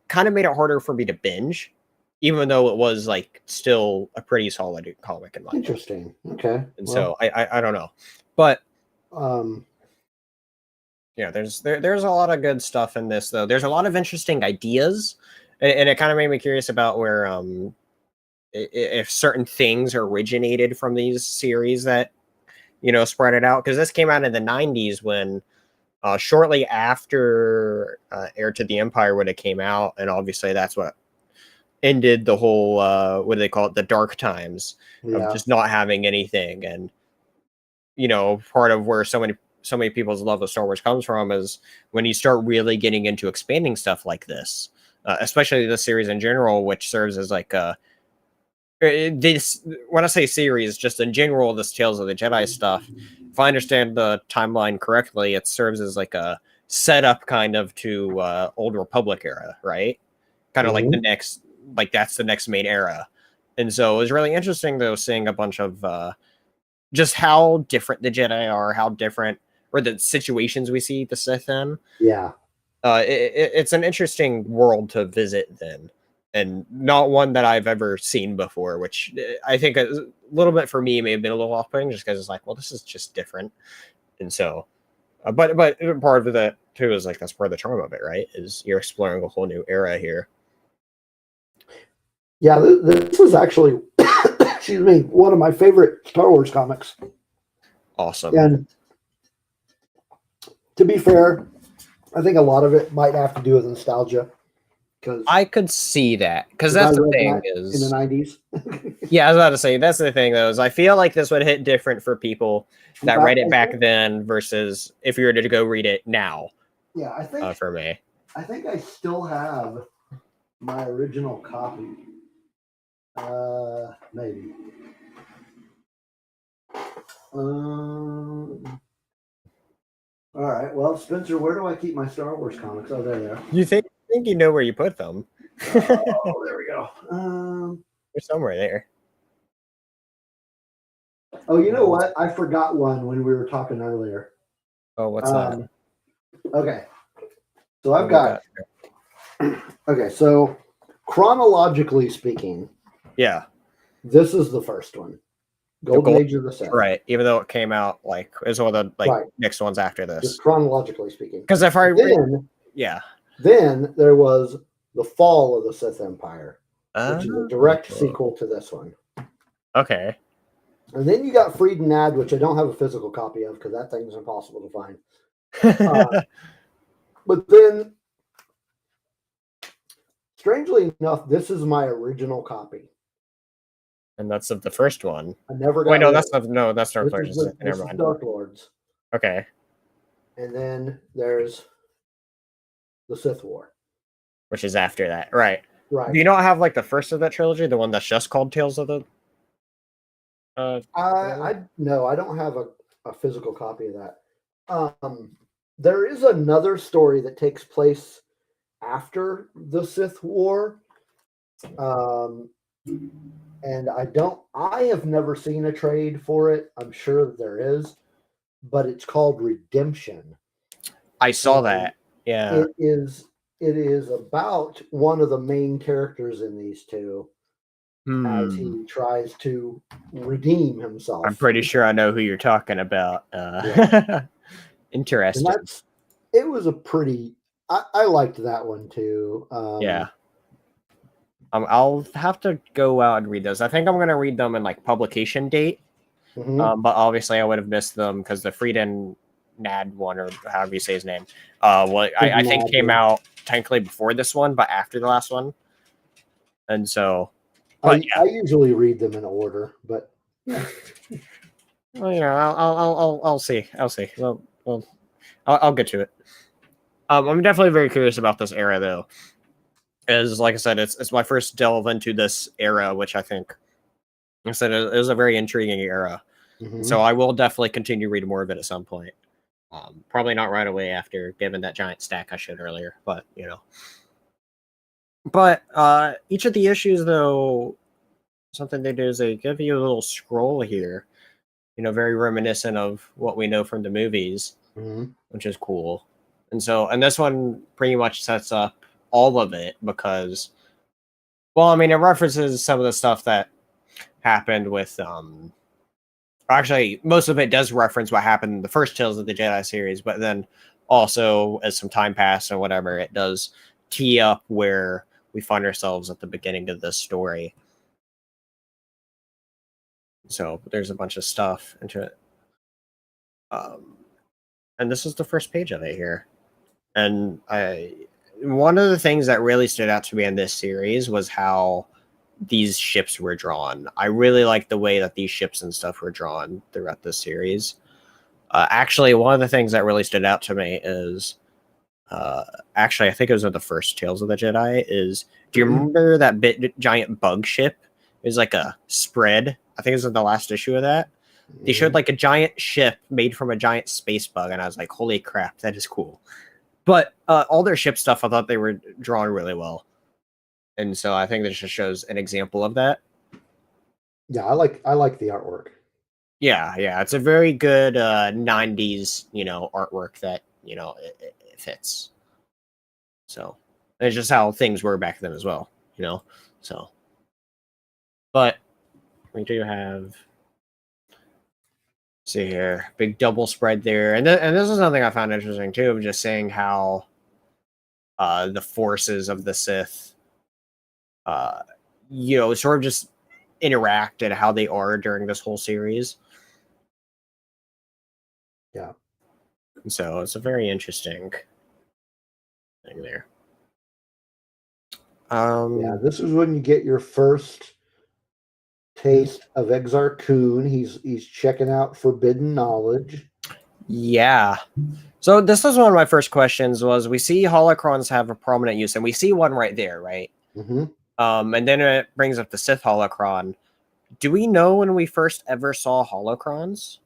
S1: kind of made it harder for me to binge, even though it was like still a pretty solid comic in my opinion.
S2: Interesting. Okay.
S1: And so I don't know, but there's a lot of good stuff in this though. There's a lot of interesting ideas, and it kind of made me curious about where if certain things originated from these series that spread it out, because this came out in the 90s when shortly after Heir to the Empire would have came out, and obviously that's what ended the whole what do they call it, the dark times of just not having anything. And part of where so many people's love of Star Wars comes from is when you start really getting into expanding stuff like this, especially the series in general, which serves as like this, when I say series, just in general, this Tales of the Jedi stuff, if I understand the timeline correctly, it serves as like a setup kind of to Old Republic era, right? Kind of like the next, like that's the next main era. And so it was really interesting though, seeing a bunch of just how different the Jedi are, how different, or the situations we see the Sith in.
S2: Yeah.
S1: It's an interesting world to visit then, and not one that I've ever seen before, which I think a little bit for me may have been a little off-putting, just because it's like, well, this is just different. And so, but part of that too is like, that's part of the charm of it, right? Is you're exploring a whole new era here.
S2: Yeah, this is actually, excuse me, one of my favorite Star Wars comics.
S1: Awesome.
S2: And to be fair, I think a lot of it might have to do with nostalgia.
S1: I could see that, because that's the thing is
S2: in the 90s.
S1: Yeah, I was about to say that's the thing though, is I feel like this would hit different for people that read it back then versus if you were to go read it now.
S2: Yeah, I think
S1: for me,
S2: I think I still have my original copy. Maybe. All right. Well, Spencer, where do I keep my Star Wars comics? Oh, there.
S1: You think you know where you put them?
S2: Oh, there we go.
S1: They're somewhere there.
S2: Oh, you know what? I forgot one when we were talking earlier.
S1: Oh, what's that?
S2: Okay. So I've got. Okay, so chronologically speaking, this is the first one. Golden Age of the Sith.
S1: Right, even though it came out like is one of the next ones after this.
S2: Just chronologically speaking.
S1: Because if I
S2: then there was the Fall of the Sith Empire, which is a direct sequel to this one.
S1: Okay.
S2: And then you got Freed and Ad, which I don't have a physical copy of because that thing's impossible to find. But then, strangely enough, this is my original copy.
S1: And that's of the first one.
S2: I never got.
S1: Wait, no, that's Dark Lords.
S2: This is Dark Lords.
S1: Okay.
S2: And then there's the Sith War,
S1: which is after that, right?
S2: Right.
S1: Do you not have like the first of that trilogy, the one that's just called Tales of the?
S2: No, I don't have a physical copy of that. There is another story that takes place after the Sith War. And I have never seen a trade for it. I'm sure that there is, but it's called Redemption.
S1: I saw that. Yeah.
S2: It is about one of the main characters in these two as he tries to redeem himself.
S1: I'm pretty sure I know who you're talking about. Interesting.
S2: it was a pretty. I liked that one too.
S1: Yeah. I'll have to go out and read those. I think I'm going to read them in like publication date.
S2: Mhm.
S1: But obviously I would have missed them because the Frieden Nad one, or however you say his name, I think came out technically before this one, but after the last one. And so, but
S2: I usually read them in order, but yeah.
S1: Well, you know, I'll see. I'll see. Well, I'll get to it. I'm definitely very curious about this era, though. As like I said, it's my first delve into this era, which I think, like I said, it is a very intriguing era.
S2: Mhm.
S1: So I will definitely continue reading more of it at some point. Probably not right away after given that giant stack I showed earlier, but you know. But each of the issues, though, something they do is they give you a little scroll here. You know, very reminiscent of what we know from the movies,
S2: Mhm.
S1: which is cool. And this one pretty much sets up all of it because, well, I mean, it references some of the stuff that happened with, actually, most of it does reference what happened in the first Tales of the Jedi series, but then also, as some time passed and whatever, it does tee up where we find ourselves at the beginning of this story. So there's a bunch of stuff into it. And this is the first page of it here. And one of the things that really stood out to me in this series was how these ships were drawn. I really like the way that these ships and stuff were drawn throughout this series. Actually, one of the things that really stood out to me is, actually, I think it was in the first Tales of the Jedi. Do you remember that giant bug ship? It was like a spread. I think it was in the last issue of that. They showed like a giant ship made from a giant space bug, and I was like, "Holy crap, that is cool!" But all their ship stuff, I thought they were drawn really well, and so I think this just shows an example of that.
S2: Yeah, I like the artwork.
S1: Yeah, it's a very good '90s, artwork that it fits. So it's just how things were back then as well, So, but we do have. See here, big double spread there, and this is something I found interesting too, of just saying how the forces of the Sith, uh, sort of just interact and how they are during this whole series.
S2: Yeah.
S1: And so it's a very interesting thing there.
S2: Yeah, this is when you get your first taste of Exar Kun. He's checking out forbidden knowledge.
S1: Yeah. So this is one of my first questions was we see holocrons have a prominent use, and we see one right there, right?
S2: Mm-hmm.
S1: And then it brings up the Sith holocron. Do we know when we first ever saw holocrons?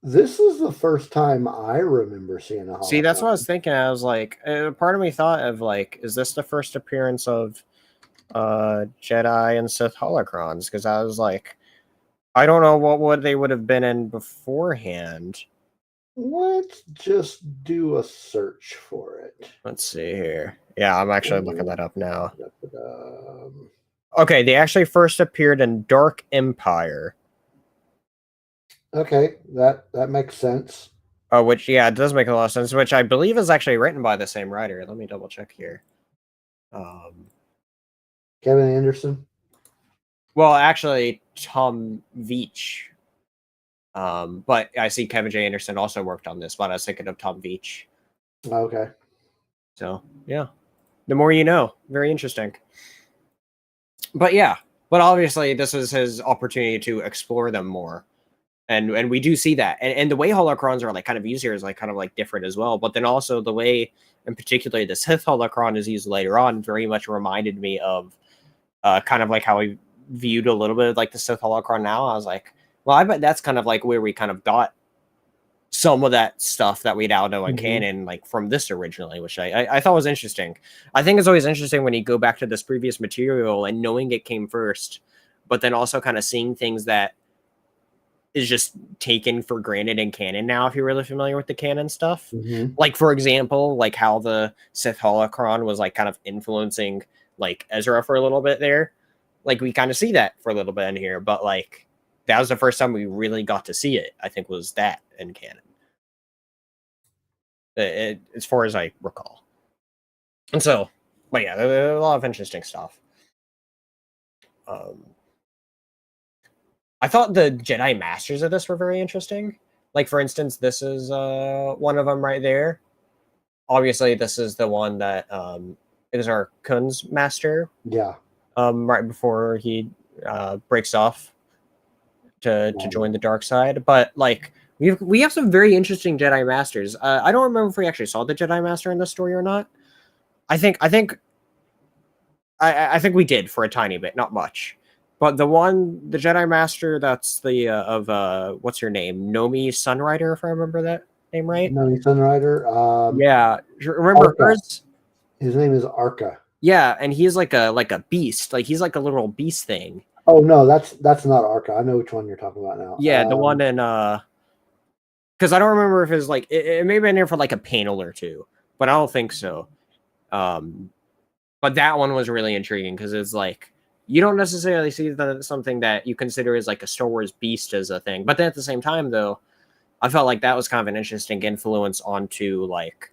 S2: This is the first time I remember seeing a holocron.
S1: See, that's what I was thinking. I was like, part of me thought of like, is this the first appearance of Jedi and Sith holocrons? Because I was like, I don't know what they would have been in beforehand.
S2: Let's just do a search for it.
S1: Let's see here. Yeah, I'm actually looking that up now.
S2: Um,
S1: Okay, they actually first appeared in Dark Empire.
S2: Okay, that makes sense.
S1: Which, yeah, it does make a lot of sense, which I believe is actually written by the same writer. Let me double check here.
S2: Kevin Anderson?
S1: Well, actually, Tom Veitch. But I see Kevin J. Anderson also worked on this, but I was thinking of Tom Veitch.
S2: Okay.
S1: So, yeah. The more you know. Very interesting. But yeah, but obviously this is his opportunity to explore them more. And we do see that. And the way holocrons are like kind of used here is like kind of like different as well. But then also the way, in particular, the Sith holocron is used later on very much reminded me of kind of like how we viewed a little bit of like the Sith holocron now. I was like, well, I bet that's kind of like where we kind of got some of that stuff that we now know in canon, like from this originally, which I thought was interesting. I think it's always interesting when you go back to this previous material and knowing it came first, but then also kind of seeing things that is just taken for granted in canon now, if you're really familiar with the canon stuff. Like, for example, like how the Sith holocron was like kind of influencing like Ezra for a little bit there. Like we kind of see that for a little bit in here, but like that was the first time we really got to see it. I think was that in canon, as far as I recall. And so, but yeah, there's a lot of interesting stuff. I thought the Jedi Masters of this were very interesting. Like, for instance, this is one of them right there. Obviously, this is the one that is our Kun's master.
S2: Yeah.
S1: Right before he breaks off to join the dark side. But like we have some very interesting Jedi Masters. I don't remember if we actually saw the Jedi Master in this story or not. I think we did for a tiny bit, not much. But the Jedi Master that's the of what's her name? Nomi Sunrider, if I remember that name right.
S2: Nomi Sunrider.
S1: Yeah. Remember
S2: Arca.
S1: hers?
S2: His name is Arca.
S1: Yeah, and he's like a beast. Like he's like a little beast thing.
S2: Oh no, that's not Arca. I know which one you're talking about now.
S1: Yeah, the one in because I don't remember if it's like it may have been there for like a panel or two, but I don't think so. But that one was really intriguing because it's like you don't necessarily see something that you consider as like a Star Wars beast as a thing, but then at the same time though, I felt like that was kind of an interesting influence onto like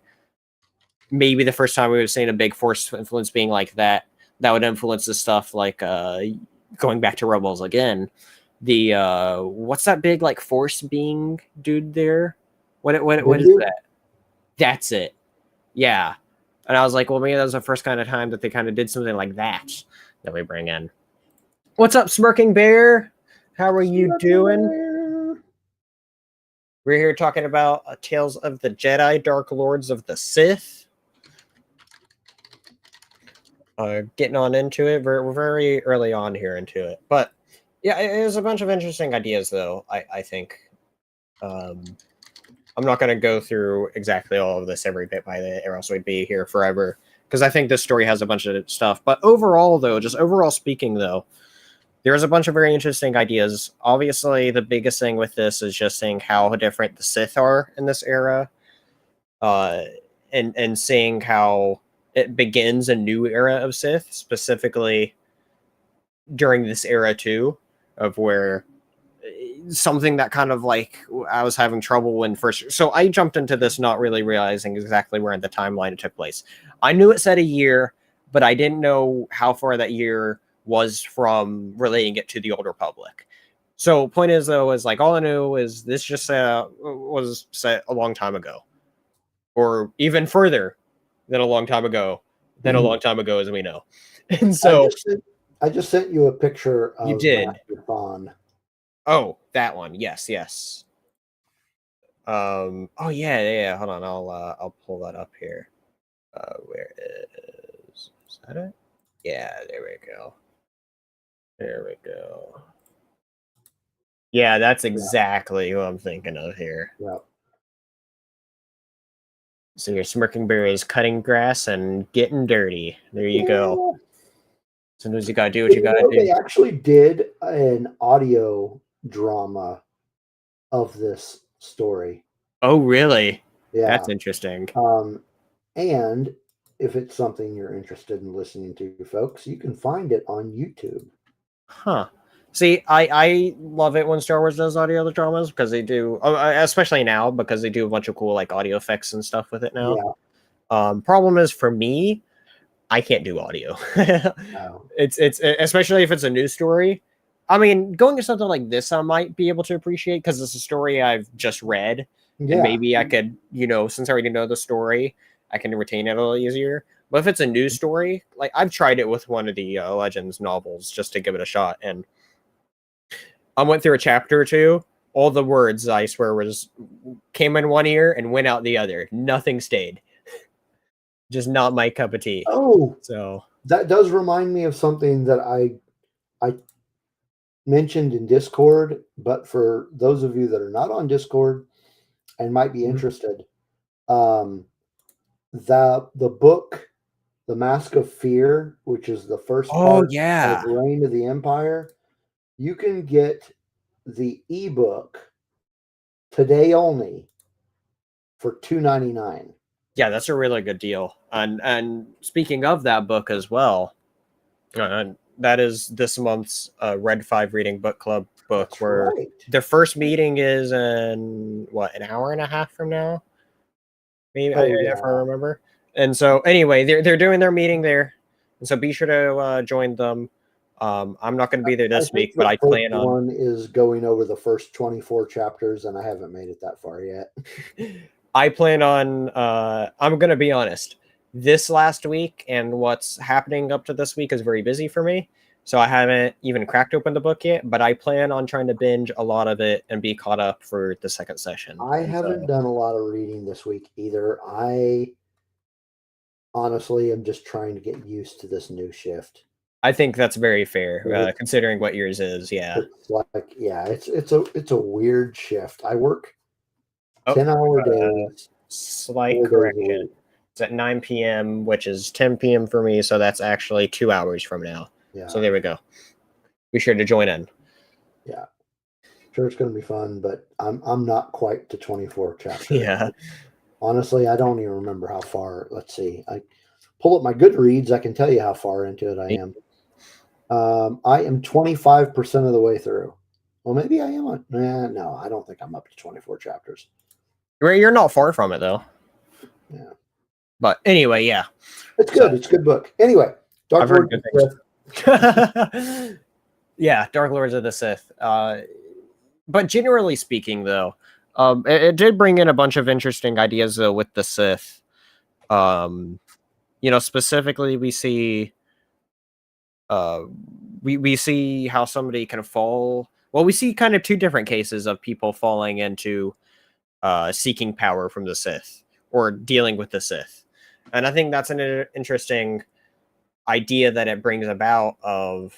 S1: maybe the first time we were seeing a big Force influence being like that would influence the stuff like going back to Rebels again. The what's that big like Force being dude there? What is that? That's it. Yeah. And I was like, well, maybe that was the first kind of time that they kind of did something like that we bring in. What's up, Smirking Bear? How are you doing? We're here talking about Tales of the Jedi, Dark Lords of the Sith. Getting on into it. We're very early on here into it. But yeah, there's a bunch of interesting ideas, though, I think. I'm not going to go through exactly all of this every bit by bit, or else we'd be here forever. Because I think this story has a bunch of stuff. But overall, though, just overall speaking, though, there's a bunch of very interesting ideas. Obviously, the biggest thing with this is just seeing how different the Sith are in this era. And seeing how it begins a new era of Sith, specifically during this era, too, of where something that kind of like I was having trouble when first. So I jumped into this not really realizing exactly where in the timeline it took place. I knew it said a year, but I didn't know how far that year was from relating it to the Old Republic. So point is though, is like all I knew is this just was set a long time ago, or even further than a long time ago, than a long time ago as we know. And so
S2: I just sent you a picture of
S1: you did.
S2: Master Thon.
S1: Oh, that one. Yes. Oh yeah. Hold on, I'll pull that up here. Where is that it? Yeah, there we go. Yeah, that's exactly who I'm thinking of here.
S2: Yep.
S1: So your Smirking Bear is cutting grass and getting dirty. There you go. Sometimes you gotta do what you gotta do.
S2: They actually did an audio drama of this story.
S1: Oh, really?
S2: Yeah.
S1: That's interesting.
S2: And if it's something you're interested in listening to, folks, you can find it on YouTube.
S1: Huh. See, I love it when Star Wars does audio dramas because they do, especially now, because they do a bunch of cool like audio effects and stuff with it now. Yeah. Problem is for me, I can't do audio. No. It's especially if it's a new story. I mean, going to something like this, I might be able to appreciate because it's a story I've just read, and maybe I could, since I already know the story, I can retain it a little easier. But if it's a new story, like I've tried it with one of the Legends novels just to give it a shot, and I went through a chapter or two. All the words, I swear, came in one ear and went out the other. Nothing stayed. Just not my cup of tea.
S2: Oh,
S1: so
S2: that does remind me of something that I mentioned in Discord. But for those of you that are not on Discord and might be interested, the book, The Mask of Fear, which is the first part of Reign of the Empire, you can get the ebook today only for $2.99.
S1: Yeah, that's a really good deal. And speaking of that book as well, that is this month's Red 5 Reading Book Club book,
S2: That's
S1: where
S2: right.
S1: the first meeting is in, an hour and a half from now? Maybe,
S2: Oh,
S1: if I remember. And so, anyway, they're doing their meeting there. And so be sure to join them. I'm not going to be there this week, but I plan on...
S2: one is going over the first 24 chapters, and I haven't made it that far yet.
S1: I plan on... I'm going to be honest. This last week and what's happening up to this week is very busy for me. So I haven't even cracked open the book yet, but I plan on trying to binge a lot of it and be caught up for the second session.
S2: I haven't done a lot of reading this week either. I honestly am just trying to get used to this new shift.
S1: I think that's very fair, considering what yours is. Yeah,
S2: it's like it's a weird shift. I work 10-hour days.
S1: Slight correction. It's at 9 p.m., which is 10 p.m. for me, so that's actually 2 hours from now.
S2: Yeah.
S1: So there we go. Be sure to join in.
S2: Yeah. Sure, it's going to be fun, but I'm not quite to 24 chapters.
S1: Yeah.
S2: Honestly, I don't even remember how far. Let's see. I pull up my Goodreads. I can tell you how far into it I am. I am 25% of the way through. Well, maybe I am. No, I don't think I'm up to 24 chapters.
S1: You're not far from it, though.
S2: Yeah.
S1: But anyway, yeah.
S2: It's good. It's a good book. Anyway,
S1: I've heard good things. Yeah, Dark Lords of the Sith. But generally speaking, though, it did bring in a bunch of interesting ideas, though, with the Sith. Specifically, we see... we see how somebody can fall... Well, we see kind of two different cases of people falling into seeking power from the Sith, or dealing with the Sith. And I think that's an interesting idea that it brings about, of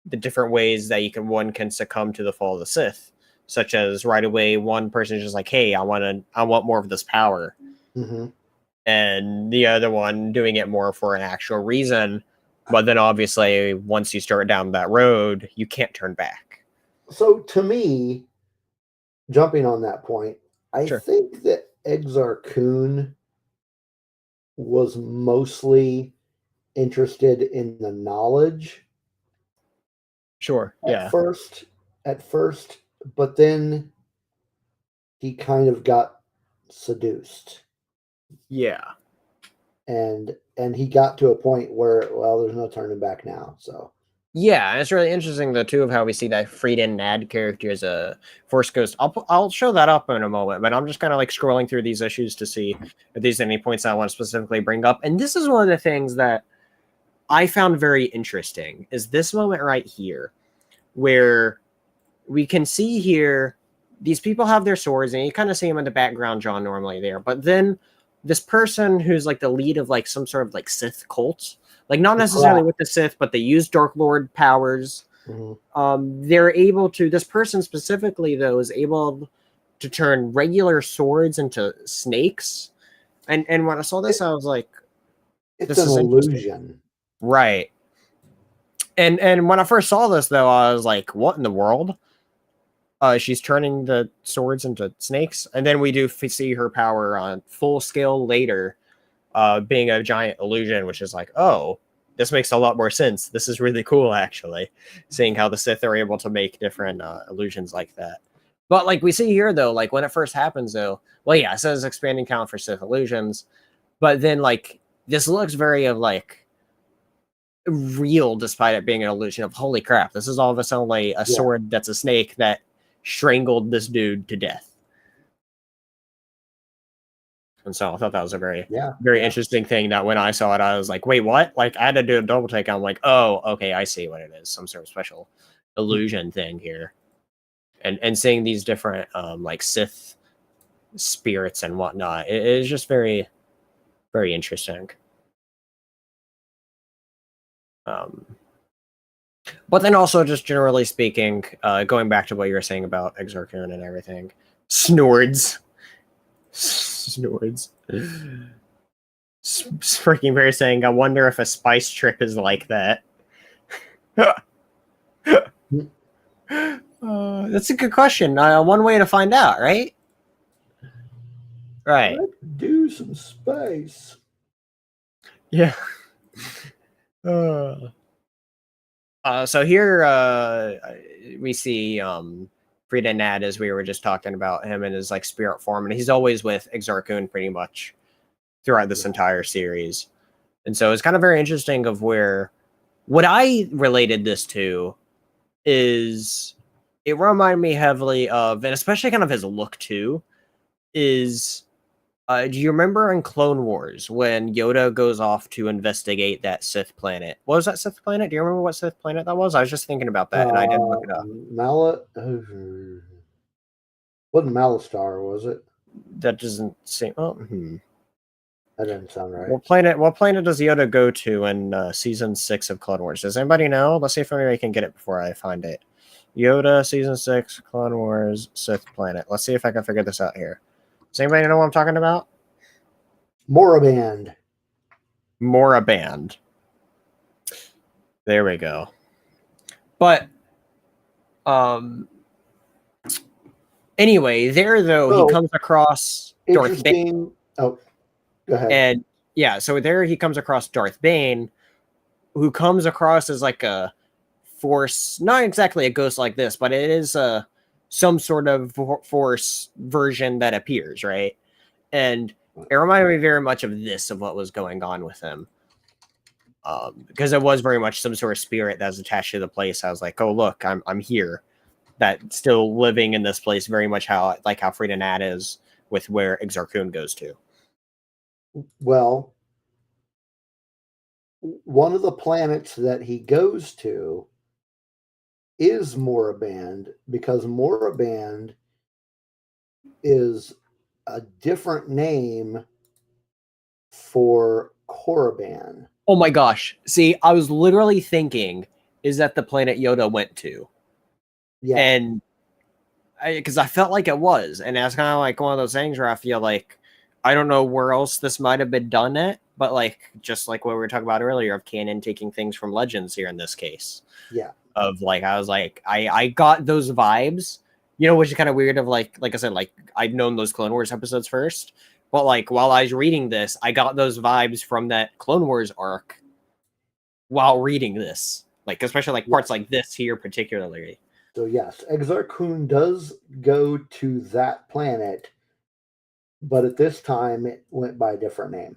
S1: the different ways that one can succumb to the fall of the Sith, such as right away one person is just like, hey, I want more of this power.
S2: Mm-hmm.
S1: And the other one doing it more for an actual reason. But then obviously once you start down that road, you can't turn back.
S2: So to me, jumping on that point, I think that Exar Kun was mostly interested in the knowledge.
S1: Sure.
S2: At first, but then he kind of got seduced.
S1: Yeah.
S2: And he got to a point where, well, there's no turning back now. So
S1: yeah, and it's really interesting though too of how we see that Frieden Nad character as a Force Ghost. I'll show that up in a moment, but I'm just kind of like scrolling through these issues to see if there's any points I want to specifically bring up. And this is one of the things that I found very interesting, is this moment right here, where we can see here these people have their swords, and you kind of see them in the background, John, normally there, but then this person who's like the lead of like some sort of like Sith cult. Like, not necessarily with the Sith, but they use Dark Lord powers. Mm-hmm. They're able to... This person specifically, though, is able to turn regular swords into snakes. And when I saw this, I was like...
S2: It's an illusion.
S1: Right. And when I first saw this, though, I was like, what in the world? She's turning the swords into snakes. And then we do see her power on full scale later, being a giant illusion, which is like, oh, this makes a lot more sense. This is really cool, actually, seeing how the Sith are able to make different illusions like that. But like we see here, though, like when it first happens, though, well, yeah, it says expanding count for Sith illusions, but then like this looks very of like real, despite it being an illusion of, holy crap, this is all of a sudden like a sword that's a snake that strangled this dude to death. And so I thought that was a very interesting thing, that when I saw it, I was like, wait, what? Like, I had to do a double take. I'm like, oh, okay, I see what it is. Some sort of special illusion thing here. And seeing these different like Sith spirits and whatnot, it is just very, very interesting. But then also, just generally speaking, going back to what you were saying about Exar Kun and everything, Snords. Freaking Bear saying, I wonder if a spice trip is like that. That's a good question. One way to find out, right? Right.
S2: Let's do some spice.
S1: Yeah. So here we see Frida Nad, as we were just talking about him in his like spirit form, and he's always with Exar Kun pretty much throughout this entire series. And so it's kind of very interesting of where what I related this to is it reminded me heavily of, and especially kind of his look too, is do you remember in Clone Wars when Yoda goes off to investigate that Sith planet? What was that Sith planet? Do you remember what Sith planet that was? I was just thinking about that and I didn't look it up.
S2: Wasn't Malastar, was it?
S1: That doesn't seem. Oh,
S2: That didn't sound right.
S1: What planet does Yoda go to in season 6 of Clone Wars? Does anybody know? Let's see if anybody can get it before I find it. Yoda, season 6, Clone Wars, Sith planet. Let's see if I can figure this out here. Does anybody know what I'm talking about?
S2: Moraband.
S1: Moraband. There we go. But anyway, there though he comes across Darth Bane.
S2: Oh, go ahead.
S1: And yeah, so there he comes across Darth Bane, who comes across as like a force, not exactly a ghost like this, but it is some sort of force version that appears, right? And it reminded me very much of this, of what was going on with him. Because it was very much some sort of spirit that was attached to the place. I was like, oh, look, I'm here. That still living in this place, very much how Frida Nad is with where Exar Kun goes to.
S2: Well, one of the planets that he goes to is Moraband, because Moraband is a different name for Korriban.
S1: Oh my gosh. See, I was literally thinking, is that the planet Yoda went to?
S2: Yeah.
S1: And because I felt like it was. And that's kind of like one of those things where I feel like, I don't know where else this might have been done at, but like, just like what we were talking about earlier of canon taking things from legends here in this case.
S2: Yeah.
S1: Of like, I was like, I got those vibes, you know, which is kind of weird of like I said, like I'd known those Clone Wars episodes first, but like while I was reading this, I got those vibes from that Clone Wars arc while reading this, like especially like parts like this here particularly.
S2: So yes, Exar Kun does go to that planet, but at this time it went by a different name.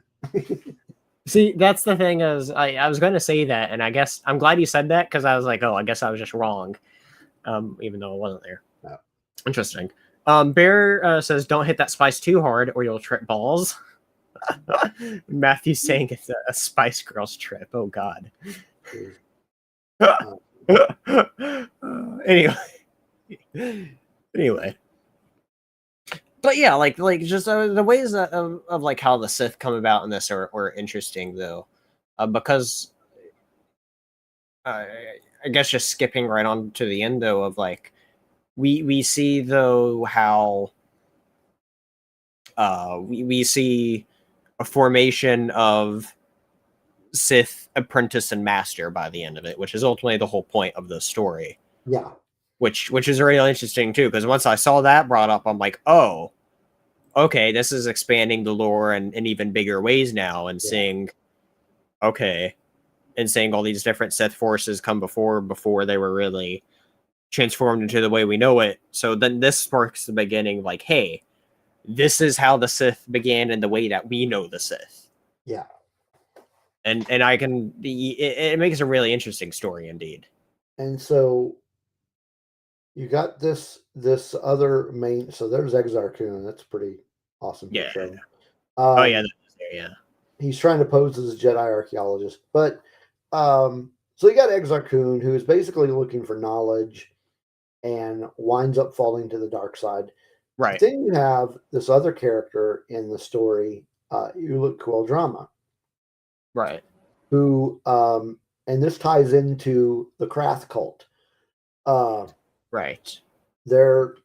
S1: See, that's the thing is I was going to say that, and I guess I'm glad you said that because I was like, oh, I guess I was just wrong, even though it wasn't there.
S2: No.
S1: Interesting. Bear says, don't hit that spice too hard or you'll trip balls. Matthew's saying it's a Spice Girls trip. Oh, God. Anyway. But yeah, like just the ways that, of like how the Sith come about in this are interesting though, because I guess just skipping right on to the end though of like we see though how we see a formation of Sith apprentice and master by the end of it, which is ultimately the whole point of the story.
S2: Yeah.
S1: Which is really interesting too, because once I saw that brought up, I'm like, oh, okay, this is expanding the lore in even bigger ways now, and seeing all these different Sith forces come before they were really transformed into the way we know it. So then this marks the beginning, like, hey, this is how the Sith began in the way that we know the Sith.
S2: Yeah.
S1: And I can, it makes a really interesting story indeed.
S2: And so you got this other main. So there's Exar Kun. That's pretty awesome.
S1: Yeah.
S2: Yeah. He's trying to pose as a Jedi archaeologist, but so you got Exar Kun, who is basically looking for knowledge, and winds up falling to the dark side.
S1: Right.
S2: Then you have this other character in the story, Ulic Qel-Drama.
S1: Right.
S2: Who and this ties into the Krath cult.
S1: Right.
S2: They're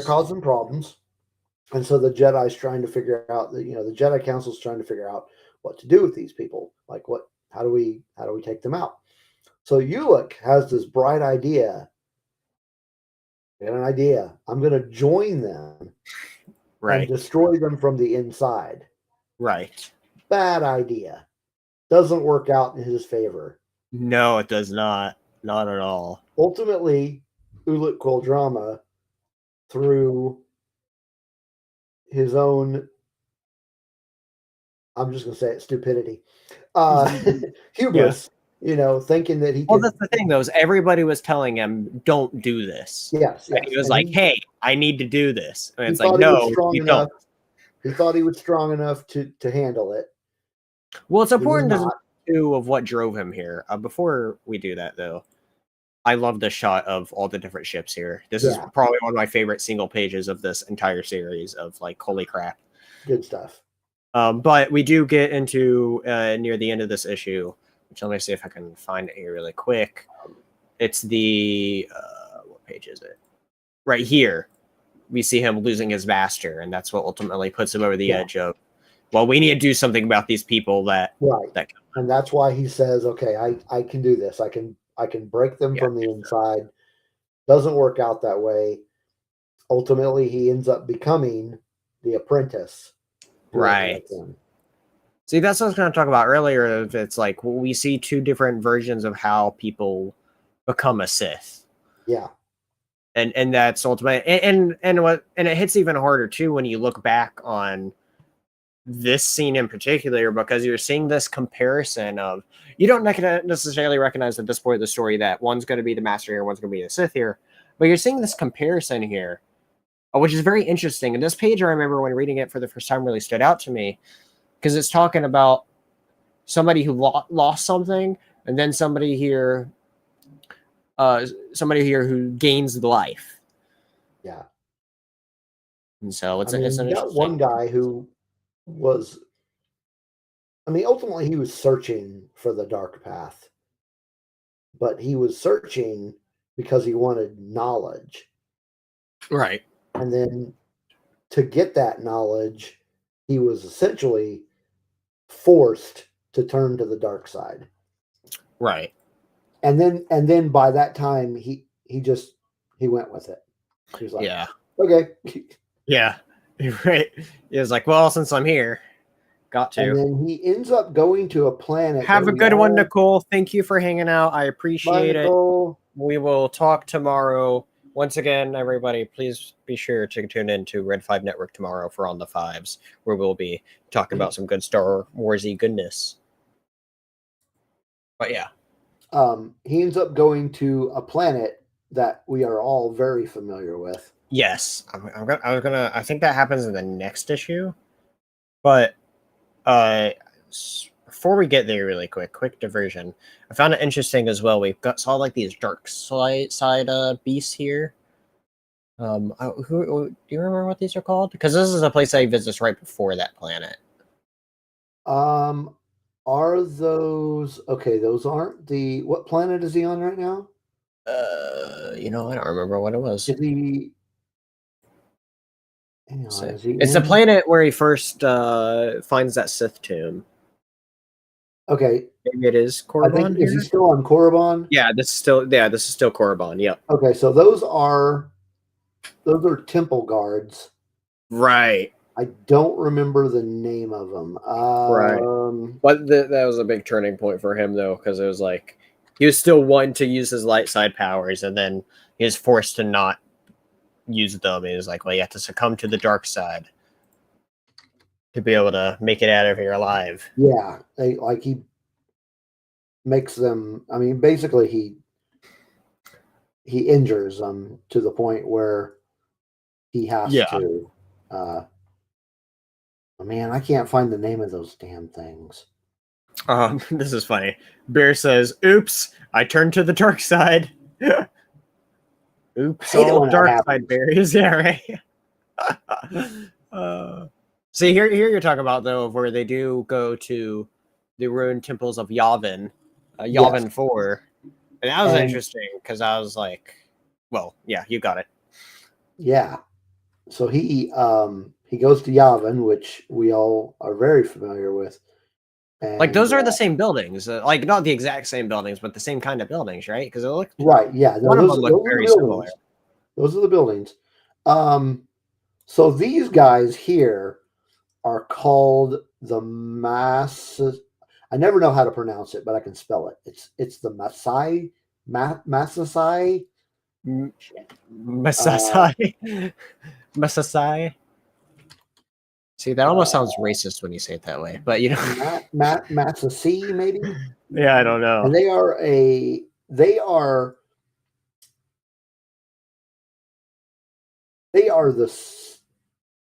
S2: causing problems, and so the Jedi's trying to figure out that, the Jedi Council's trying to figure out what to do with these people. Like, how do we take them out? So Ulic has this bright idea. Got an idea. I'm going to join them, and destroy them from the inside.
S1: Right.
S2: Bad idea. Doesn't work out in his favor.
S1: No, it does not. not at all.
S2: Ultimately, Ulit Qel-Drama, through his own, I'm just going to say it, stupidity, hubris, thinking that he
S1: Well,
S2: could.
S1: that's the thing, though, is everybody was telling him, don't do this.
S2: Yes.
S1: And he was like, hey, I need to do this. And it's
S2: he
S1: like,
S2: thought he was
S1: no,
S2: strong
S1: you
S2: enough.
S1: don't.
S2: He thought he was strong enough to handle it.
S1: Well, it's
S2: He was
S1: important to
S2: not.
S1: know of what drove him here. Before we do that, though, I love the shot of all the different ships here. This is
S2: Yeah.
S1: probably one of my favorite single pages of this entire series of, like, holy crap.
S2: Good stuff.
S1: But we do get into near the end of this issue, which let me see if I can find it here really quick. It's the what page is it? Right here. We see him losing his master, and that's what ultimately puts him over the edge of, well, we need to do something about these people that
S2: and that's why he says, okay, I can do this. I can break them from the inside. Doesn't work out that way. Ultimately, he ends up becoming the apprentice.
S1: Right. See, that's what I was going to talk about earlier. It's like we see two different versions of how people become a Sith.
S2: Yeah.
S1: And that's ultimately and it hits even harder too when you look back on this scene in particular, because you're seeing this comparison of, you don't necessarily recognize at this point of the story that one's going to be the master here, one's going to be the Sith here, but you're seeing this comparison here, which is very interesting. And this page, I remember when reading it for the first time, really stood out to me, because it's talking about somebody who lost something, and then somebody here who gains life.
S2: Yeah.
S1: And so it's
S2: you got one guy who was, ultimately he was searching for the dark path, but he was searching because he wanted knowledge.
S1: Right.
S2: And then to get that knowledge, he was essentially forced to turn to the dark side.
S1: Right.
S2: And then by that time he went with it. He was like,
S1: yeah.
S2: Okay.
S1: Yeah. Right. He was like, well, since I'm here, got to.
S2: And then he ends up going to a planet.
S1: Have a good one, Nicole. Thank you for hanging out. I appreciate it. We will talk tomorrow. Once again, everybody, please be sure to tune in to Red 5 Network tomorrow for On the Fives, where we'll be talking about some good Star Warsy goodness. But yeah.
S2: He ends up going to a planet that we are all very familiar with.
S1: Yes. I think that happens in the next issue. But before we get there, really quick diversion. I found it interesting as well. We've saw like these dark side beasts here. Who do you remember what these are called? Because this is a place that he visits right before that planet.
S2: Are those okay? Those aren't the. What planet is he on right now?
S1: I don't remember what it was.
S2: Is he?
S1: It's the planet where he first finds that Sith tomb.
S2: Okay.
S1: Maybe it is Korriban.
S2: Is he still on Korriban?
S1: Yeah, this is still Korriban. Yep.
S2: Okay, so those are temple guards.
S1: Right.
S2: I don't remember the name of them.
S1: Right. But that was a big turning point for him, though, because it was like he was still wanting to use his light side powers, and then he was forced to not use them. He was like, well, you have to succumb to the dark side to be able to make it out of here alive.
S2: Yeah, he makes them. Basically, he injures them to the point where he has to. Man, I can't find the name of those damn things.
S1: This is funny. Bear says, "Oops, I turned to the dark side." Oops, all dark side berries. Yeah, right. See, here you're talking about, though, where they do go to the ruined temples of Yavin, Yavin 4. And that was interesting, because I was like, well, yeah, you got it.
S2: Yeah. So he goes to Yavin, which we all are very familiar with. And,
S1: like, those are the same buildings. Like, not the exact same buildings, but the same kind of buildings, right? Because it looked...
S2: Right, yeah.
S1: One of them looked very similar.
S2: Those are the buildings. So these guys here are called the Mass... I never know how to pronounce it, but I can spell it. It's the Masai Masasai.
S1: Masasai. Masasai. See, that almost sounds racist when you say it that way, but you know.
S2: Masasi, maybe.
S1: Yeah, I don't know.
S2: And they are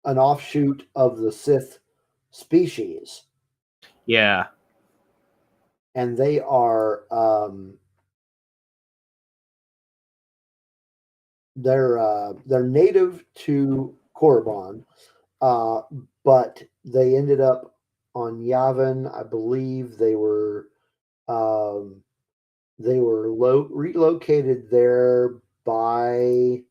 S2: an offshoot of the Sith species,
S1: Yeah.
S2: and they are they're native to Korriban, but they ended up on Yavin. I believe they were relocated there by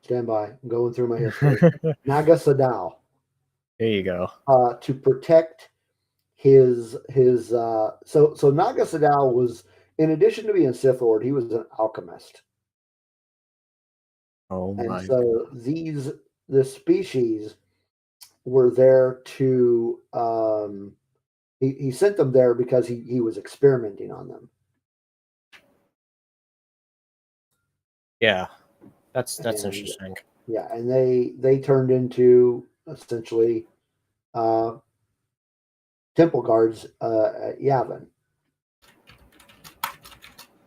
S2: stand by. I'm going through my history. Naga Sadao.
S1: There you go.
S2: To protect his so Naga Sadao was, in addition to being a Sith Lord, he was an alchemist.
S1: Oh
S2: And
S1: my.
S2: so the species were there to he sent them there because he was experimenting on them.
S1: Yeah. That's
S2: And,
S1: interesting.
S2: Yeah, and they turned into essentially temple guards at Yavin.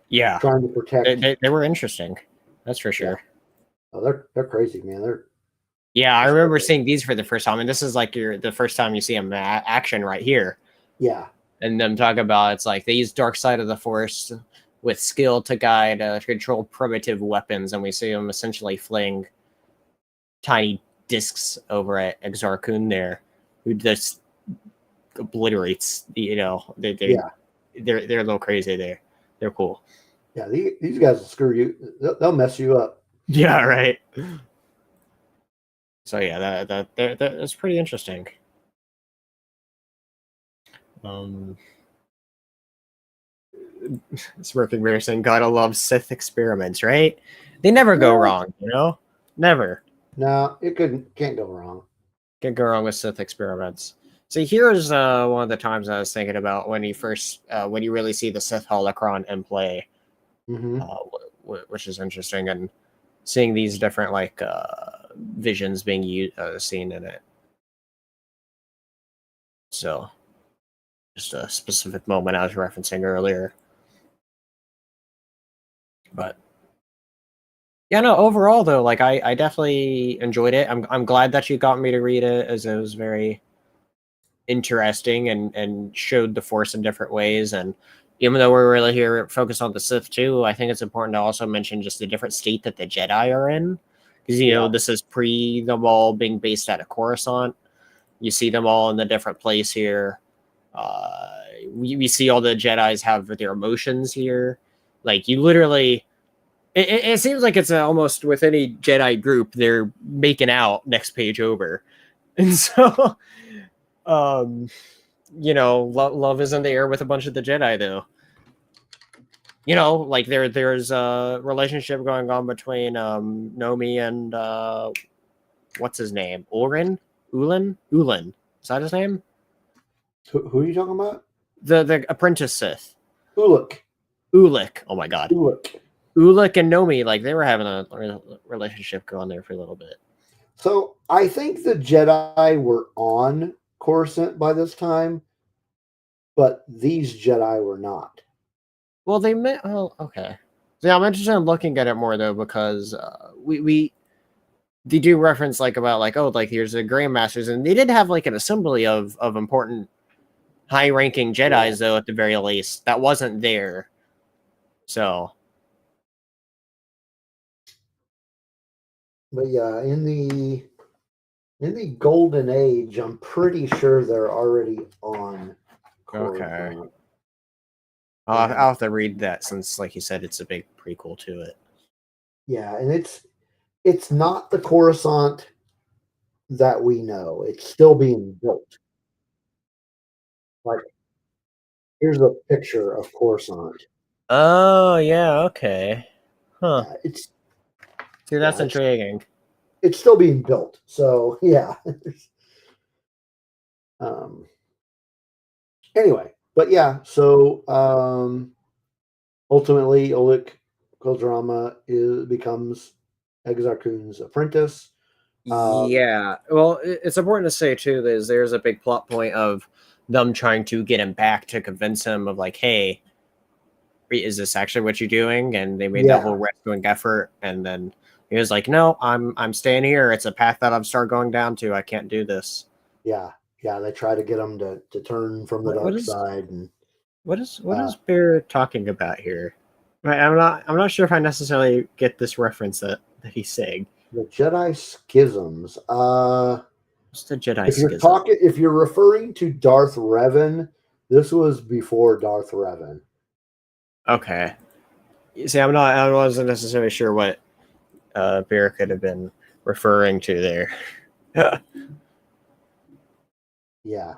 S1: Yeah.
S2: Trying to protect.
S1: They were interesting. That's for sure.
S2: Yeah. Oh, they're crazy, man.
S1: Yeah, I remember seeing these for the first time, and this is like the first time you see them action right here.
S2: Yeah.
S1: And them talk about it's like they use dark side of the force with skill to guide control primitive weapons, and we see them essentially fling tiny discs over at Exar Kun there, who just obliterates. They're a little crazy there. They're cool.
S2: Yeah, these guys will screw you. They'll mess you up.
S1: Yeah, right. So yeah, that's pretty interesting. Smirking Bear saying, "Gotta love Sith experiments, right? They never go wrong, you know. Never.
S2: No, can't go wrong.
S1: Can't go wrong with Sith experiments." See, here's one of the times I was thinking about when you really see the Sith holocron in play, which is interesting, and seeing these different visions being seen in it. So, just a specific moment I was referencing earlier. But yeah, no, overall though, like I definitely enjoyed it. I'm glad that you got me to read it, as it was very interesting and showed the Force in different ways. And even though we're really here focused on the Sith too, I think it's important to also mention just the different state that the Jedi are in. Because you know, this is pre them all being based out of Coruscant. You see them all in the different place here. We see all the Jedis have their emotions here. Like you literally, it seems like it's almost with any Jedi group, they're making out next page over. And so, you know, love is in the air with a bunch of the Jedi, though. You know, like there's a relationship going on between Nomi and what's his name? Ulin? Is that his name?
S2: Who are you talking about?
S1: The apprentice Sith.
S2: Ulick.
S1: Oh my god.
S2: Ulick
S1: and Nomi, like they were having a relationship going there for a little bit.
S2: So I think the Jedi were on Coruscant by this time, but these Jedi were not.
S1: Well, they met. Oh, okay. Yeah, I'm interested in looking at it more though, because they do reference here's the Grandmasters, and they did have like an assembly of important high-ranking Jedis though, at the very least. That wasn't there. So,
S2: but yeah, in the Golden Age, I'm pretty sure they're already on Coruscant.
S1: Okay. I'll have to read that since, like you said, it's a big prequel to it.
S2: Yeah, and it's not the Coruscant that we know. It's still being built. Like, here's a picture of Coruscant.
S1: Oh yeah, okay. Huh.
S2: Yeah,
S1: See, that's intriguing.
S2: It's still being built. So yeah. Anyway, but yeah, so ultimately, Oleg Kodrama becomes Exar Kun's apprentice.
S1: Yeah. Well, it's important to say too that there's a big plot point of them trying to get him back to convince him of like, hey, is this actually what you're doing? And they made that whole rescuing effort, and then he was like, no, I'm staying here. It's a path that I'm start going down to. I can't do this.
S2: Yeah, they try to get him to turn from the dark side. And
S1: what is Bear talking about here? Right, I'm not sure if I necessarily get this reference that he's saying.
S2: The Jedi schisms.
S1: What's the Jedi schism?
S2: If you're referring to Darth Revan, this was before Darth Revan.
S1: Okay. See, I wasn't necessarily sure what Bear could have been referring to there.
S2: Yeah.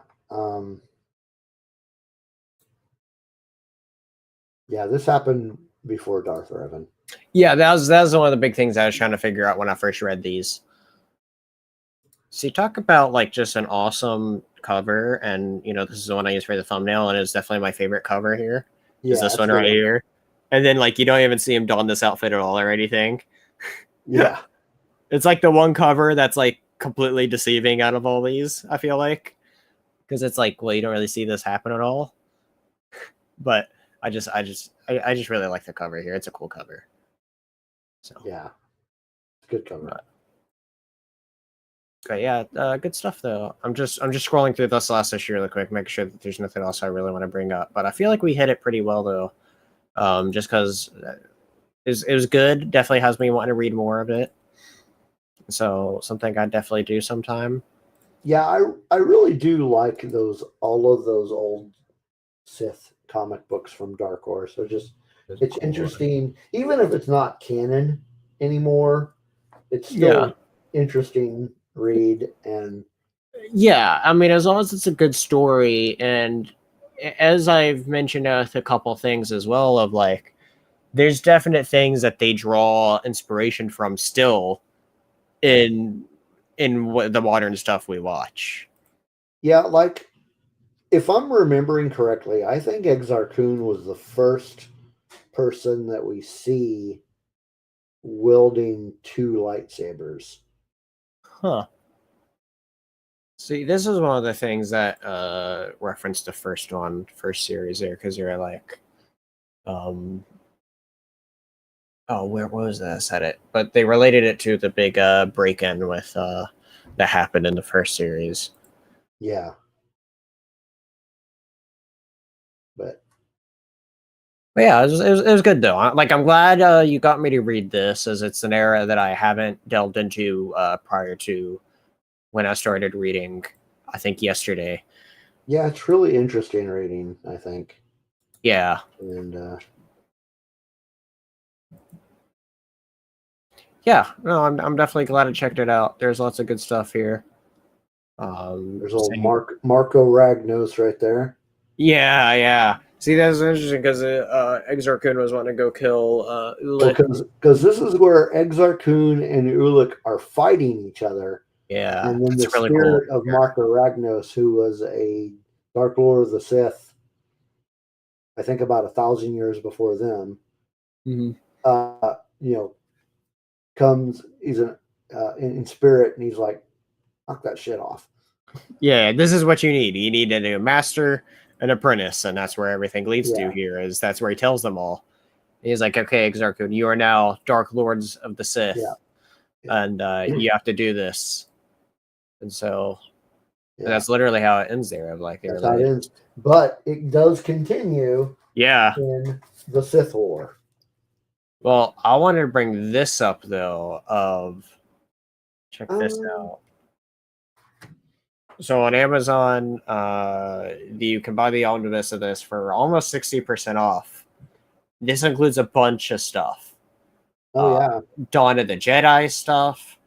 S2: Yeah, this happened before Darth Revan.
S1: Yeah, that was one of the big things I was trying to figure out when I first read these. So you talk about like just an awesome cover, and this is the one I use for the thumbnail, and it's definitely my favorite cover here.
S2: Yeah,
S1: is this one right here. And then like you don't even see him don this outfit at all or anything.
S2: Yeah.
S1: It's like the one cover that's like completely deceiving out of all these, I feel like. Because it's like, well, you don't really see this happen at all. But I just really like the cover here. It's a cool cover. So
S2: yeah. Good cover.
S1: Okay, yeah, good stuff though. I'm just scrolling through this last issue really quick, making sure that there's nothing else I really want to bring up. But I feel like we hit it pretty well though. Just because it was good. Definitely has me wanting to read more of it. So something I'd definitely do sometime.
S2: Yeah, I really do like all of those old Sith comic books from Dark Horse. So it's cool. Interesting, even if it's not canon anymore. It's still interesting read. And
S1: yeah, I mean, as long as it's a good story, and as I've mentioned a couple things as well, of like there's definite things that they draw inspiration from still in what the modern stuff we watch.
S2: Yeah, like if I'm remembering correctly, I think Exar Kun was the first person that we see wielding two lightsabers.
S1: Huh. See, this is one of the things that referenced the first series there, because you're like, where was that? I said it, but they related it to the big break-in with that happened in the first series.
S2: Yeah. But
S1: yeah, it was good though. Like, I'm glad you got me to read this, as it's an era that I haven't delved into prior to when I started reading, I think yesterday.
S2: Yeah, it's really interesting reading, I think.
S1: Yeah.
S2: And
S1: yeah, no, I'm definitely glad I checked it out. There's lots of good stuff here.
S2: There's old Marco Ragnos right there.
S1: Yeah. See, that's interesting because Exar Kun was wanting to go kill Ulick.
S2: Because this is where Exar Kun and Ulick are fighting each other.
S1: Yeah,
S2: and then the really spirit of Marco Ragnos, who was a Dark Lord of the Sith, I think about 1,000 years before them, comes. He's in spirit, and he's like, "Knock that shit off."
S1: Yeah, this is what you need. You need a new master, an apprentice, and that's where everything leads to here. That's where he tells them all. He's like, "Okay, Exar Kun, you are now Dark Lords of the Sith, and you have to do this." And so that's literally how it ends there. Of like,
S2: that's how it ends. But it does continue.
S1: Yeah.
S2: In the Sith War.
S1: Well, I wanted to bring this up though. Check this out. So on Amazon, you can buy the omnibus of this for almost 60% off. This includes a bunch of stuff. Dawn of the Jedi stuff,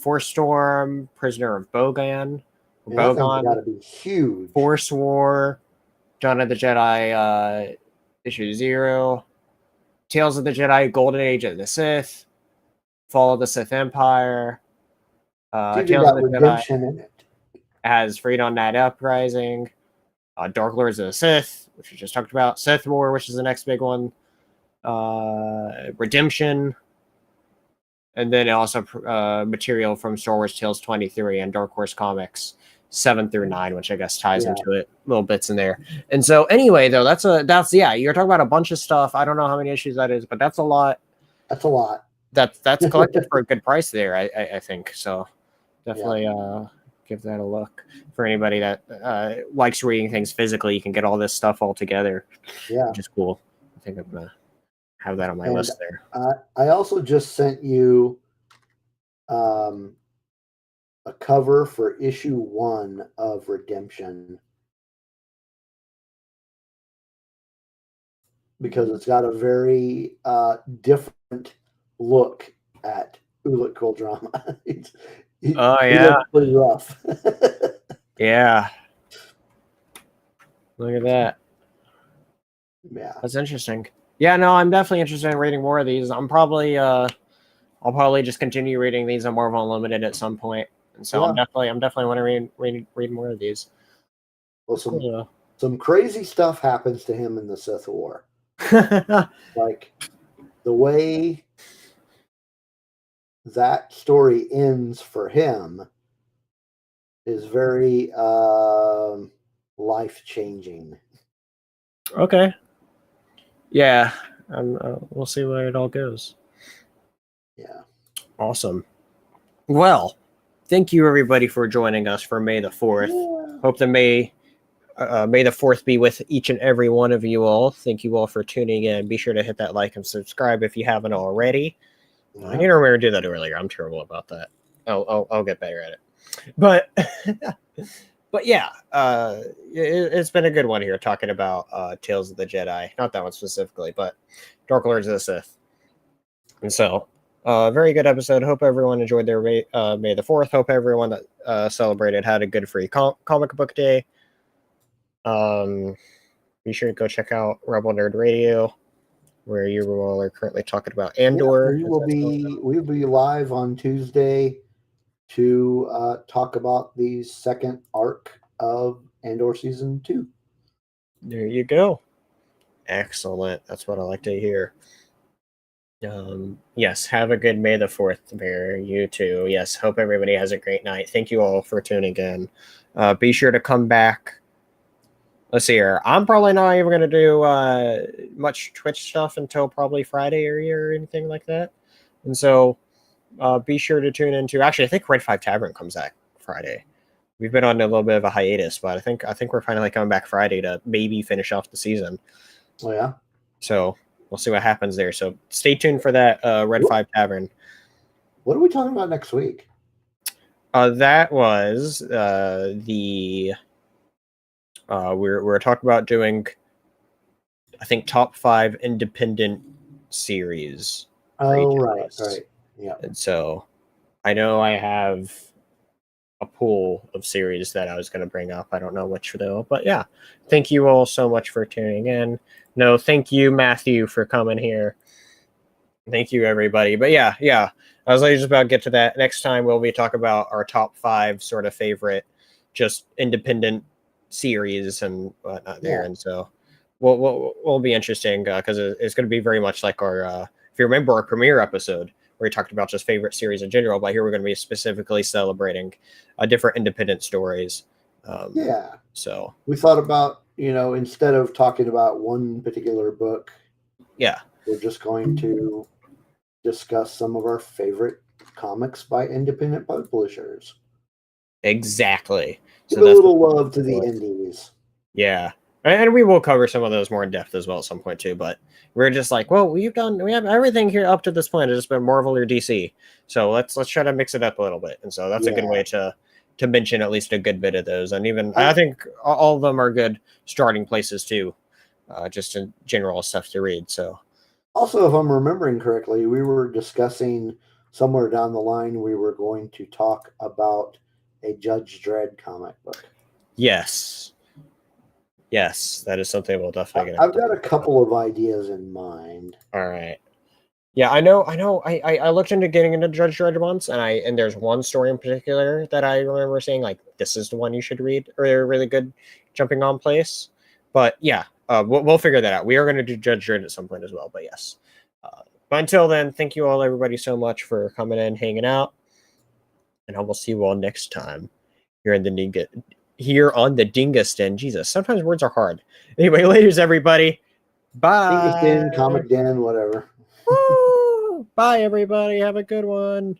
S1: Force Storm, Prisoner of Bogan,
S2: gotta be huge.
S1: Force War, Dawn of the Jedi, issue 0, Tales of the Jedi, Golden Age of the Sith, Fall of the Sith Empire, Tales of the Jedi
S2: in it.
S1: has Freedom Night Uprising, Dark Lords of the Sith, which we just talked about, Sith War, which is the next big one, Redemption, and then also material from Star Wars Tales 23 and Dark Horse Comics 7 through 9, which I guess ties into it, little bits in there. And so anyway, though, that's you're talking about a bunch of stuff. I don't know how many issues that is, but that's a lot.
S2: That's a lot.
S1: That's collected for a good price there, I think. So definitely give that a look for anybody that likes reading things physically. You can get all this stuff all together, which is cool. I think I'm gonna have that on my list there.
S2: I also just sent you a cover for issue 1 of Redemption, because it's got a very different look at Ulic Drama. He looks pretty rough.
S1: Yeah. Look at that.
S2: Yeah.
S1: That's interesting. Yeah, no, I'm definitely interested in reading more of these. I'll probably just continue reading these on Marvel Unlimited at some point. And so I'm definitely want to read more of these.
S2: Well, some crazy stuff happens to him in the Sith War. Like the way that story ends for him is very life-changing.
S1: Okay. Yeah. We'll see where it all goes.
S2: Yeah.
S1: Awesome. Well, thank you everybody for joining us for May the 4th. Yeah. Hope that May the 4th be with each and every one of you all. Thank you all for tuning in. Be sure to hit that like and subscribe if you haven't already. Yeah. I didn't remember to do that earlier. I'm terrible about that. I'll get better at it. But but yeah, it's been a good one here talking about Tales of the Jedi. Not that one specifically, but Dark Lords of the Sith. And so, very good episode. Hope everyone enjoyed their May the 4th. Hope everyone that celebrated had a good free comic book day. Be sure to go check out Rebel Nerd Radio, where you all are currently talking about Andor.
S2: Yeah, we'll be live on Tuesday to talk about the second arc of Andor season 2.
S1: There you go. Excellent. That's what I like to hear. Yes, have a good May the 4th, Bear. You too. Yes, hope everybody has a great night. Thank you all for tuning in. Be sure to come back. Let's see here. I'm probably not even going to do much Twitch stuff until probably Friday or anything like that. And so be sure to tune into. Actually, I think Red 5 Tavern comes back Friday. We've been on a little bit of a hiatus, but I think we're finally coming back Friday to maybe finish off the season.
S2: Oh yeah.
S1: So we'll see what happens there. So stay tuned for that Red 5 Tavern.
S2: What are we talking about next week?
S1: That was the we're talking about doing, I think, top 5 independent series.
S2: Oh, right. Yeah.
S1: And so I know I have a pool of series that I was going to bring up. I don't know which though, but yeah. Thank you all so much for tuning in. No, thank you, Matthew, for coming here. Thank you, everybody. But yeah. I was just about to get to that. Next time we'll be talking about our top 5 sort of favorite, just independent series and whatnot there. And so we'll be interesting because it's going to be very much like our, if you remember our premiere episode where we talked about just favorite series in general, but here we're going to be specifically celebrating different independent stories. So
S2: we thought about, instead of talking about one particular book, we're just going to discuss some of our favorite comics by independent publishers.
S1: Exactly.
S2: Give a little love to the indies.
S1: Yeah. And we will cover some of those more in depth as well at some point too, but we're just like, well, we have everything here up to this point. It's just been Marvel or DC. So let's try to mix it up a little bit. And so that's a good way to mention at least a good bit of those. And even I think all of them are good starting places too, just in general stuff to read. So
S2: also, if I'm remembering correctly, we were discussing somewhere down the line, we were going to talk about a Judge Dredd comic book.
S1: Yes, that is something we'll definitely get.
S2: I've got a couple of ideas in mind.
S1: All right. Yeah, I know. I looked into getting into Judge Dredd once, and there's one story in particular that I remember saying like this is the one you should read, or a really good jumping on place. But yeah, we'll figure that out. We are going to do Judge Dredd at some point as well. But yes, but until then, thank you all, everybody, so much for coming in, hanging out, and I will see you all next time here in the here on the Dingus Den. Jesus, sometimes words are hard. Anyway, ladies, everybody. Bye.
S2: Dingus Den, Comic Den, whatever.
S1: Woo! Bye, everybody. Have a good one.